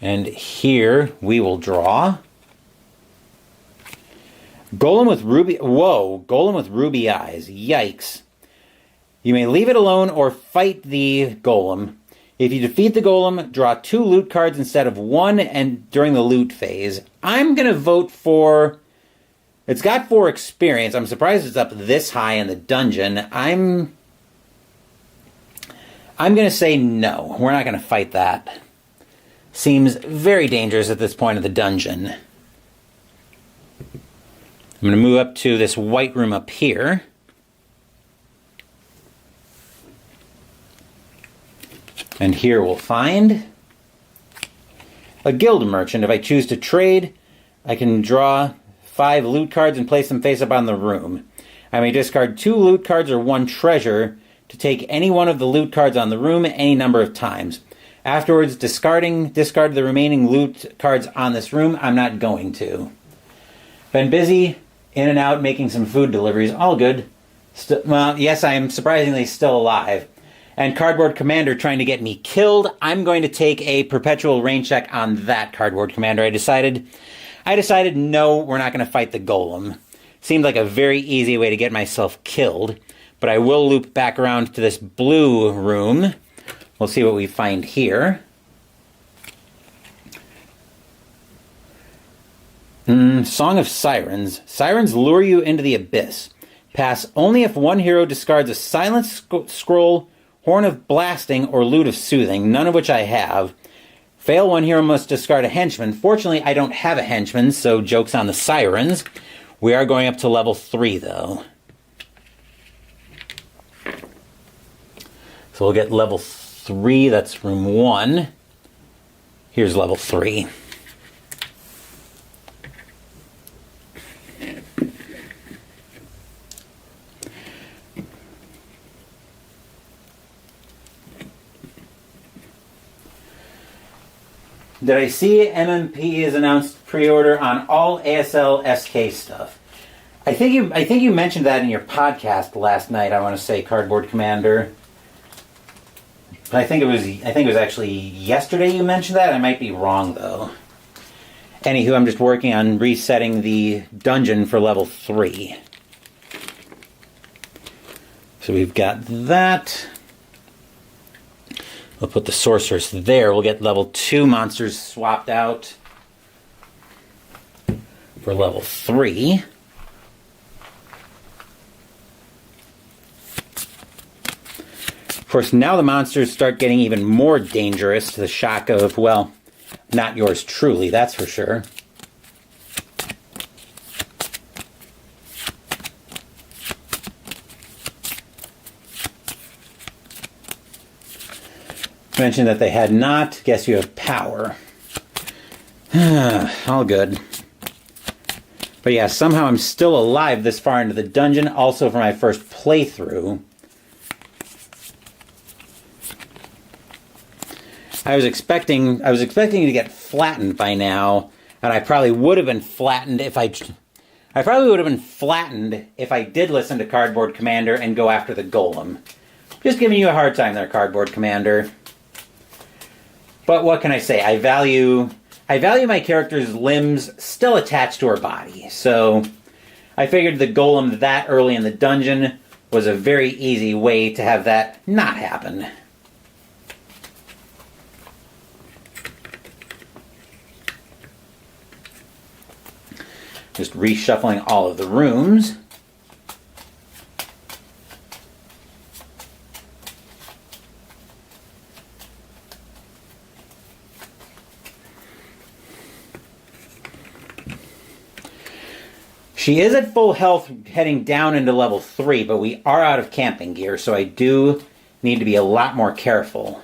And here we will draw. Golem with ruby... Whoa, golem with ruby eyes. Yikes. You may leave it alone or fight the golem. If you defeat the golem, draw 2 loot cards instead of 1 and during the loot phase. I'm going to vote for... It's got 4 experience. I'm surprised it's up this high in the dungeon. I'm going to say no. We're not going to fight that. Seems very dangerous at this point of the dungeon. I'm going to move up to this white room up here. And here we'll find a guild merchant. If I choose to trade, I can draw 5 loot cards and place them face up on the room. I may discard 2 loot cards or 1 treasure to take any one of the loot cards on the room any number of times. Afterwards, discard the remaining loot cards on this room. I'm not going to. Been busy, in and out, making some food deliveries. All good. Well, yes, I am surprisingly still alive. And Cardboard Commander trying to get me killed. I'm going to take a perpetual rain check on that Cardboard Commander. I decided no, we're not going to fight the golem. Seemed like a very easy way to get myself killed. But I will loop back around to this blue room. We'll see what we find here. Song of Sirens. Sirens lure you into the abyss. Pass only if 1 hero discards a Silence Scroll, Horn of Blasting, or Lute of Soothing, none of which I have. Fail, 1 hero must discard a henchman. Fortunately, I don't have a henchman, so joke's on the Sirens. We are going up to level 3, though. So we'll get level 3, that's room 1. Here's level 3. Did I see MMP is announced pre-order on all ASL SK stuff? I think you mentioned that in your podcast last night. I want to say, Cardboard Commander. But I think it was actually yesterday you mentioned that. I might be wrong though. Anywho, I'm just working on resetting the dungeon for level 3. So we've got that. We'll put the sorceress there. We'll get level 2 monsters swapped out for level 3. Of course, now the monsters start getting even more dangerous to the shock of, well, not yours truly, that's for sure. Mentioned that they had not. Guess you have power. All good. But yeah, somehow I'm still alive this far into the dungeon, also for my first playthrough. I was expecting to get flattened by now, and I probably would have been flattened if I did listen to Cardboard Commander and go after the golem. Just giving you a hard time there, Cardboard Commander. But what can I say? I value my character's limbs still attached to her body. So I figured the golem that early in the dungeon was a very easy way to have that not happen. Just reshuffling all of the rooms. She is at full health heading down into level 3, but we are out of camping gear, so I do need to be a lot more careful.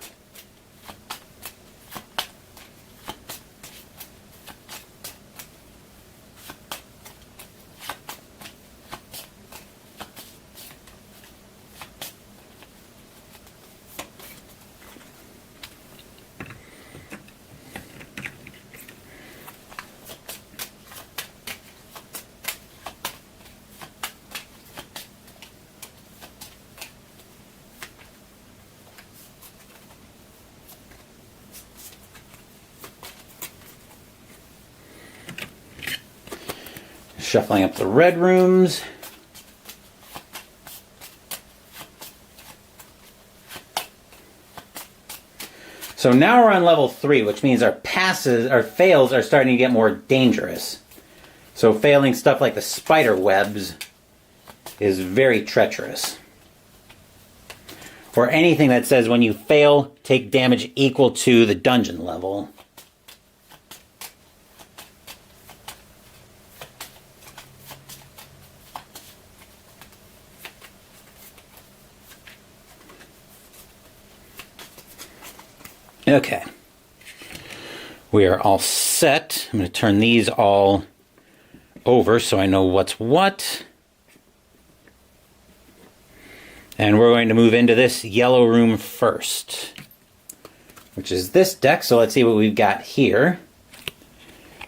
Shuffling up the red rooms. So now we're on level 3, which means our fails are starting to get more dangerous. So failing stuff like the spider webs is very treacherous. Or anything that says when you fail, take damage equal to the dungeon level. Okay, we are all set. I'm going to turn these all over so I know what's what. And we're going to move into this yellow room first, which is this deck. So let's see what we've got here.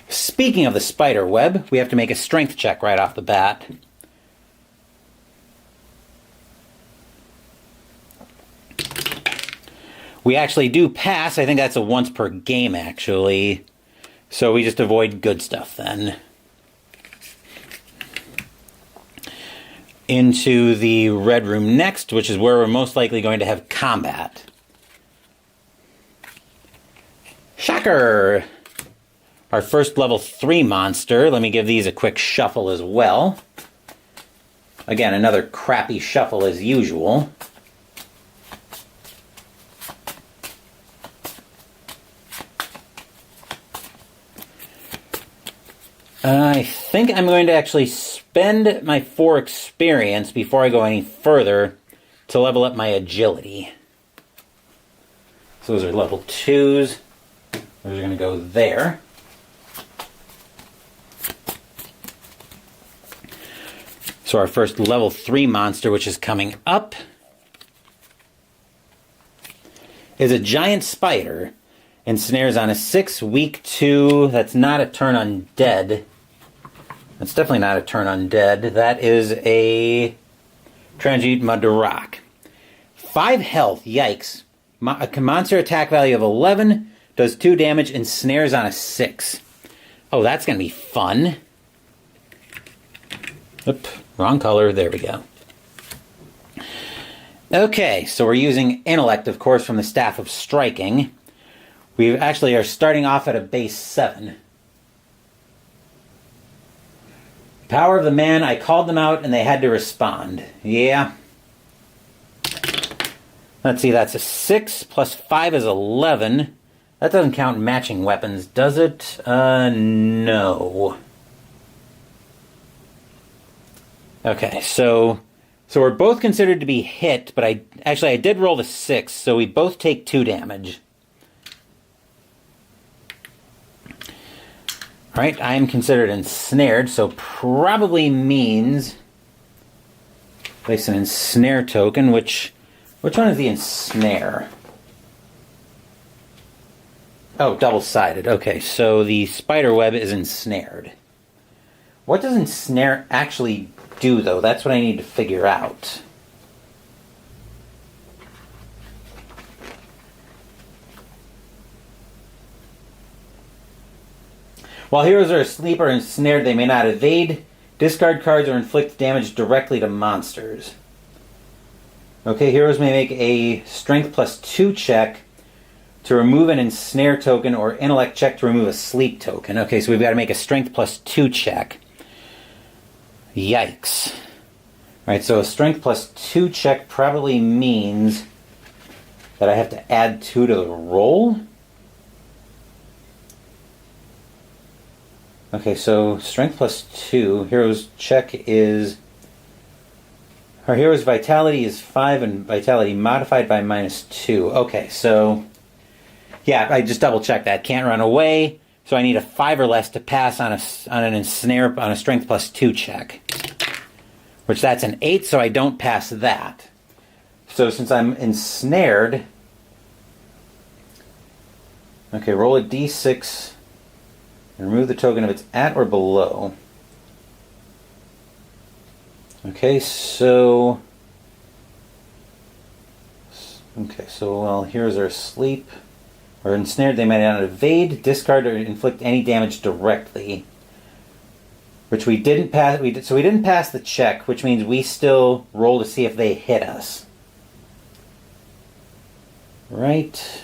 Speaking of the spider web, we have to make a strength check right off the bat. We actually do pass. I think that's a once per game, actually. So we just avoid good stuff then. Into the red room next, which is where we're most likely going to have combat. Shocker! Our first level 3 monster. Let me give these a quick shuffle as well. Again, another crappy shuffle as usual. I think I'm going to actually spend my 4 experience before I go any further to level up my agility. So those are level 2s. Those are going to go there. So our first level 3 monster, which is coming up, is a giant spider. Ensnares on a 6, weak 2. That's not a turn undead. That's definitely not a turn undead. That is a Transmute Mud to Rock. 5 health, yikes. A monster attack value of 11, does 2 damage, and snares on a 6. Oh, that's going to be fun. Oop, wrong color. There we go. Okay, so we're using Intellect, of course, from the Staff of Striking. We actually are starting off at a base 7. Power of the man, I called them out and they had to respond. Yeah. Let's see, that's a 6 plus 5 is 11. That doesn't count matching weapons, does it? No. Okay, so we're both considered to be hit, but I did roll the 6, so we both take 2 damage. Alright, I am considered ensnared, so probably means place an ensnare token, which one is the ensnare? Oh, double-sided. Okay, so the spider web is ensnared. What does ensnare actually do, though? That's what I need to figure out. While heroes are asleep or ensnared, they may not evade, discard cards, or inflict damage directly to monsters. Okay, heroes may make a Strength plus 2 check to remove an ensnare token or Intellect check to remove a sleep token. Okay, so we've got to make a Strength plus 2 check. Yikes. Alright, so a Strength plus 2 check probably means that I have to add 2 to the roll? Okay, so strength +2. Hero's check is... Our hero's vitality is 5 and vitality modified by -2. Okay, so... Yeah, I just double-checked that. Can't run away, so I need a 5 or less to pass on an ensnare, on a strength +2 check. Which that's an 8, so I don't pass that. So since I'm ensnared... Okay, roll a d6... and remove the token if it's at or below. Okay, so... well, heroes are asleep. Or ensnared, they might not evade, discard, or inflict any damage directly. Which we didn't pass. So we didn't pass the check, which means we still roll to see if they hit us. Right.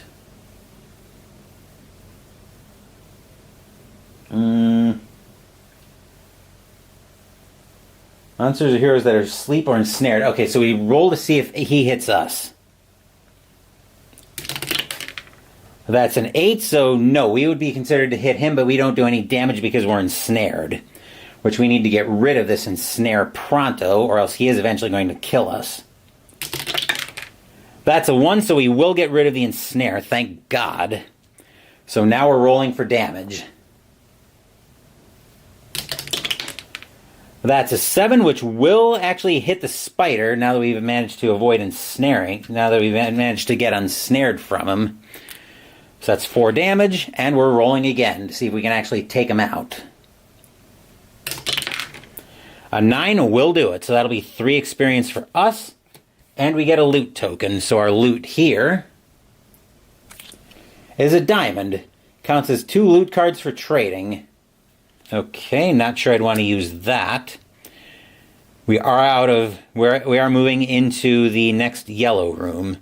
Monsters or heroes that are asleep or ensnared. Okay, so we roll to see if he hits us. That's an 8, so no, we would be considered to hit him, but we don't do any damage because we're ensnared. Which we need to get rid of this ensnare pronto, or else he is eventually going to kill us. That's a 1, so we will get rid of the ensnare, thank God. So now we're rolling for damage. That's a 7, which will actually hit the spider now that we've managed to avoid ensnaring. Now that we've managed to get unsnared from him. So that's 4 damage, and we're rolling again to see if we can actually take him out. A 9 will do it, so that'll be 3 experience for us. And we get a loot token, so our loot here is a diamond. Counts as 2 loot cards for trading. Okay, not sure I'd want to use that. We are moving into the next yellow room.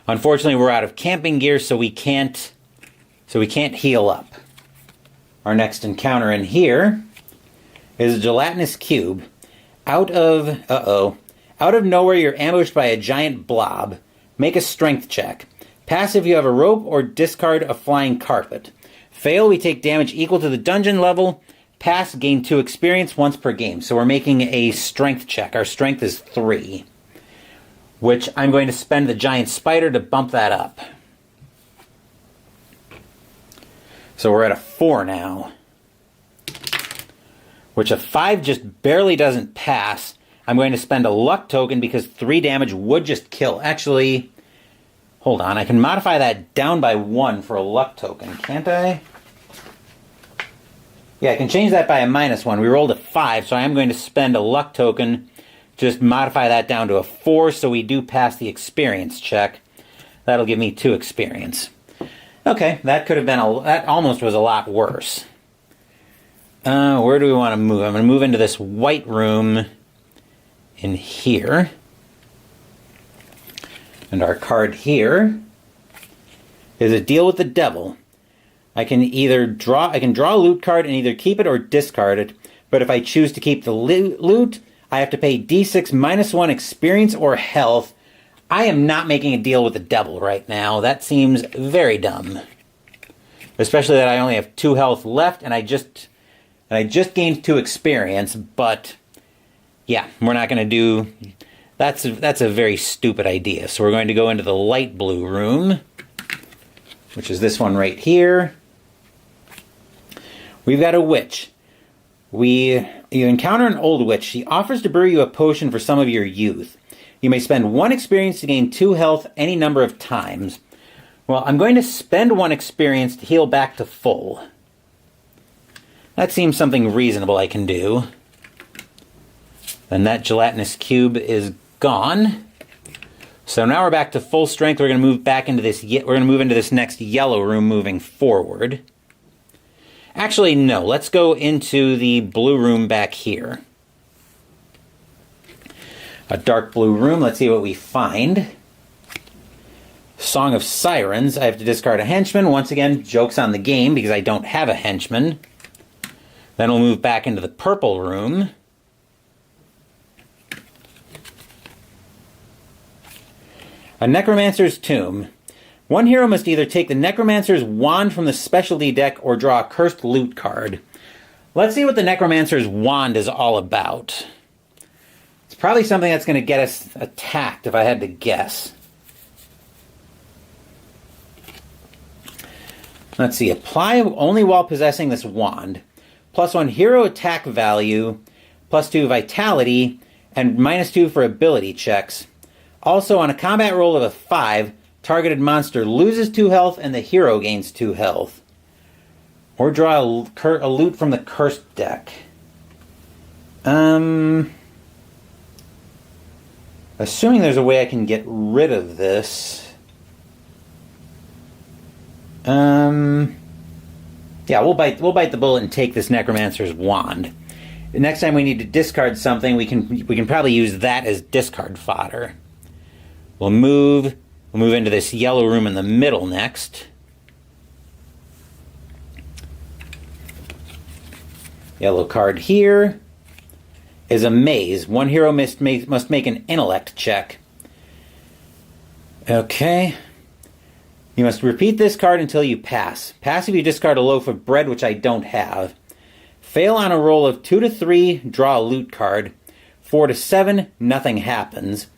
Unfortunately, we're out of camping gear, so we can't heal up. Our next encounter in here is a gelatinous cube. Out of nowhere, you're ambushed by a giant blob. Make a strength check. Pass if you have a rope, or discard a flying carpet. Fail, we take damage equal to the dungeon level. Pass, gain 2 experience once per game. So we're making a strength check. Our strength is 3. Which I'm going to spend the giant spider to bump that up. So we're at a 4 now. Which a 5 just barely doesn't pass. I'm going to spend a luck token because 3 damage would just kill. Actually, hold on. I can modify that down by 1 for a luck token, can't I? Yeah, I can change that by a -1. We rolled a 5, so I am going to spend a luck token. Just modify that down to a 4 so we do pass the experience check. That'll give me 2 experience. Okay, that could have been that almost was a lot worse. Where do we want to move? I'm going to move into this white room in here. And our card here is a deal with the devil. I can draw a loot card and either keep it or discard it. But if I choose to keep the loot, I have to pay D6 -1 experience or health. I am not making a deal with the devil right now. That seems very dumb. Especially that I only have 2 health left and I just gained 2 experience, but yeah, we're not going to do... That's a very stupid idea. So we're going to go into the light blue room, which is this one right here. We've got a witch. You encounter an old witch. She offers to brew you a potion for some of your youth. You may spend 1 experience to gain 2 health any number of times. Well, I'm going to spend 1 experience to heal back to full. That seems something reasonable I can do. And that gelatinous cube is gone. So now we're back to full strength. We're going to move back into this. We're going to move into this next yellow room moving forward. Actually, no. Let's go into the blue room back here. A dark blue room. Let's see what we find. Song of Sirens. I have to discard a henchman. Once again, joke's on the game because I don't have a henchman. Then we'll move back into the purple room. A Necromancer's Tomb. One hero must either take the Necromancer's Wand from the specialty deck or draw a cursed loot card. Let's see what the Necromancer's Wand is all about. It's probably something that's going to get us attacked, if I had to guess. Let's see. Apply only while possessing this wand. +1 hero attack value, +2 vitality, and -2 for ability checks. Also, on a combat roll of a 5, targeted monster loses 2 health and the hero gains 2 health. Or draw a loot from the cursed deck. Assuming there's a way I can get rid of this. Yeah, we'll bite the bullet and take this Necromancer's Wand. The next time we need to discard something, we can probably use that as discard fodder. We'll move into this yellow room in the middle next. Yellow card here is a maze. One hero must make an intellect check. Okay. You must repeat this card until you pass. Pass if you discard a loaf of bread, which I don't have. Fail on a roll of 2 to 3, draw a loot card. 4 to 7, nothing happens.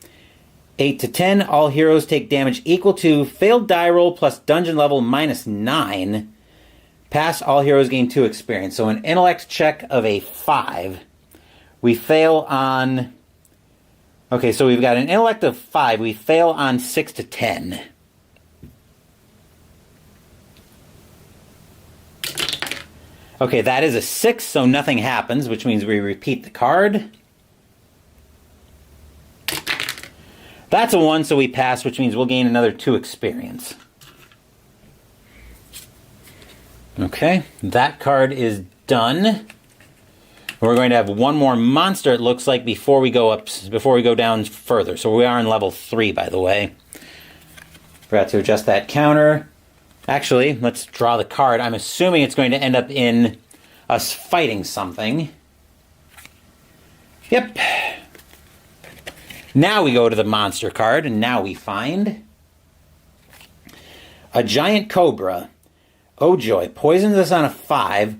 8 to 10, all heroes take damage equal to failed die roll plus dungeon level -9. Pass, all heroes gain 2 experience. So an intellect check of a 5. We fail on... Okay, so we've got an intellect of 5. We fail on 6 to 10. Okay, that is a 6, so nothing happens, which means we repeat the card. That's a 1, so we pass, which means we'll gain another 2 experience. Okay, that card is done. We're going to have one more monster, it looks like, before we go down further. So we are in level 3, by the way. Forgot to adjust that counter. Actually, let's draw the card. I'm assuming it's going to end up in us fighting something. Yep. Now we go to the monster card, and now we find a giant cobra. Oh joy. Poisons us on a 5.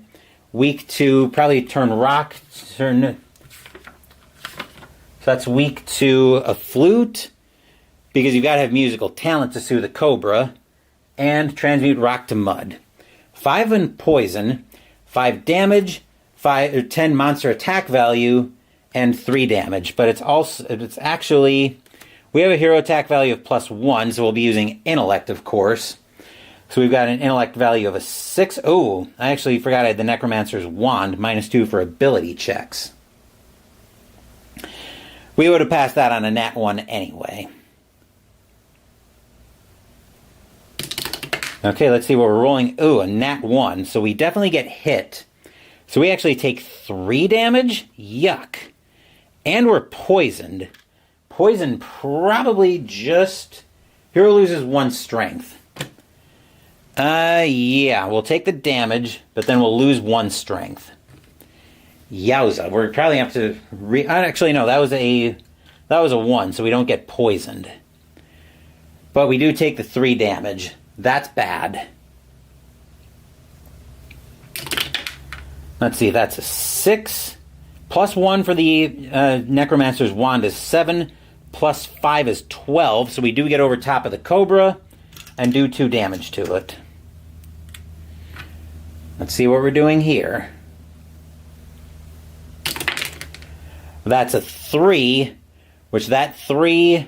Weak to probably turn rock. So that's weak to a flute, because you've got to have musical talent to soothe the cobra. And transmute rock to mud. 5 in poison, 5 damage, 10 monster attack value, and 3 damage. But it's actually, we have a hero attack value of +1, so we'll be using intellect, of course. So we've got an intellect value of a 6. Oh, I actually forgot I had the Necromancer's Wand, -2 for ability checks. We would have passed that on a nat 1 anyway. Okay, let's see what we're rolling. Ooh, a nat 1. So we definitely get hit. So we actually take 3 damage? Yuck. And we're poisoned. Poison probably just... Hero loses 1 strength. Yeah, we'll take the damage, but then we'll lose 1 strength. Yowza, we're probably have to... Actually, no, that was a 1, so we don't get poisoned. But we do take the 3 damage. That's bad. Let's see, that's a 6. +1 for the Necromancer's Wand is 7. +5 is 12. So we do get over top of the Cobra and do 2 damage to it. Let's see what we're doing here. That's a 3, which that 3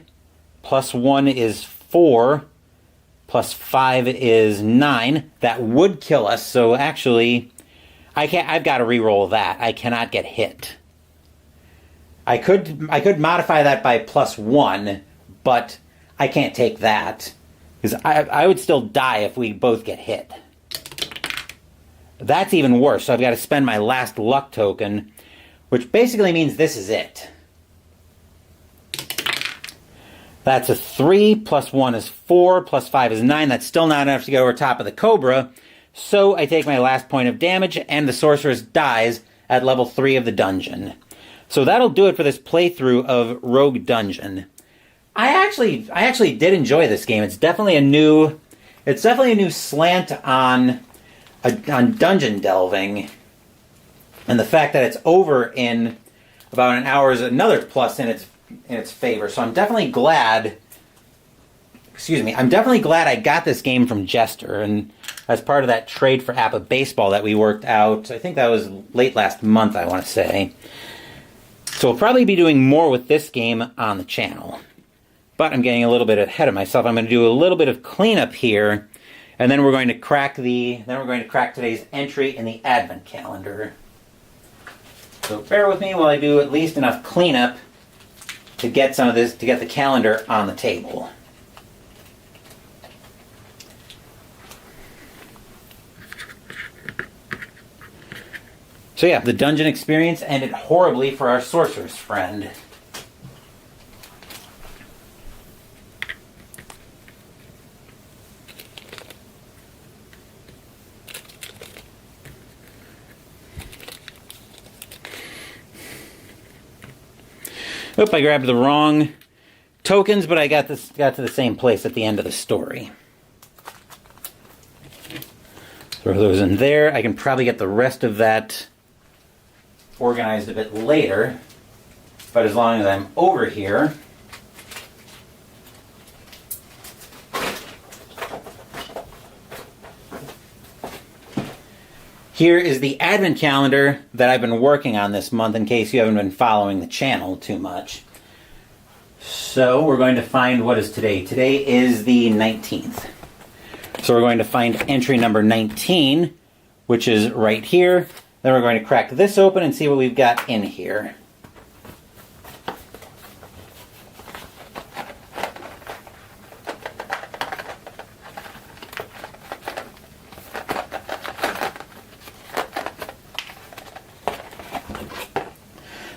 +1 is 4. +5 is 9. That would kill us, so actually, I've got to re-roll that. I cannot get hit. I could modify that by +1, but I can't take that. Because I would still die if we both get hit. That's even worse, so I've got to spend my last luck token, which basically means this is it. That's a 3, +1 is 4, +5 is 9. That's still not enough to get over top of the Cobra. So I take my last point of damage, and the Sorceress dies at level 3 of the dungeon. So that'll do it for this playthrough of Rogue Dungeon. I actually did enjoy this game. It's definitely a new slant on dungeon delving. And the fact that it's over in about an hour is another plus in its favor. So I'm definitely glad, I'm definitely glad I got this game from Jester, and as part of that trade for App of Baseball that we worked out, I think that was late last month, I want to say. So we'll probably be doing more with this game on the channel. But I'm getting a little bit ahead of myself. I'm going to do a little bit of cleanup here, and then we're going to crack today's entry in the advent calendar. So bear with me while I do at least enough cleanup to get some of this, to get the calendar on the table. So yeah, the dungeon experience ended horribly for our sorcerer's friend. Oop, I grabbed the wrong tokens, but I got to the same place at the end of the story. Throw those in there. I can probably get the rest of that organized a bit later, but as long as I'm over here, here is the advent calendar that I've been working on this month, in case you haven't been following the channel too much. So we're going to find, what is today? Today is the 19th. So we're going to find entry number 19, which is right here. Then we're going to crack this open and see what we've got in here.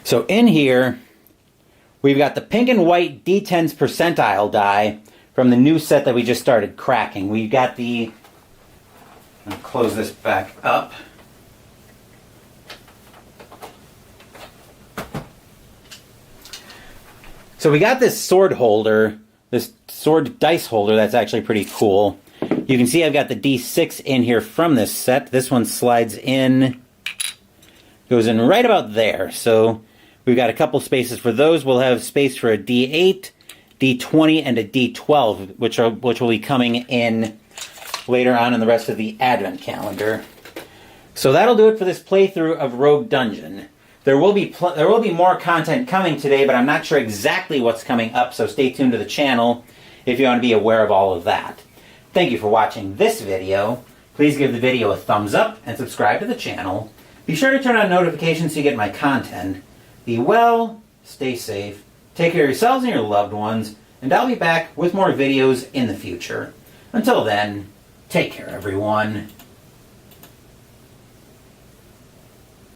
So in here, we've got the pink and white D10's percentile die from the new set that we just started cracking. We've got the, I'll close this back up. So we got this sword holder, this sword dice holder that's actually pretty cool. You can see I've got the D6 in here from this set. This one slides in, goes in right about there. So we've got a couple spaces for those. We'll have space for a D8, D20, and a D12, which will be coming in later on in the rest of the advent calendar. So that'll do it for this playthrough of Rogue Dungeon. There will be more content coming today, but I'm not sure exactly what's coming up, so stay tuned to the channel if you want to be aware of all of that. Thank you for watching this video. Please give the video a thumbs up and subscribe to the channel. Be sure to turn on notifications so you get my content. Be well, stay safe, take care of yourselves and your loved ones, and I'll be back with more videos in the future. Until then, take care everyone.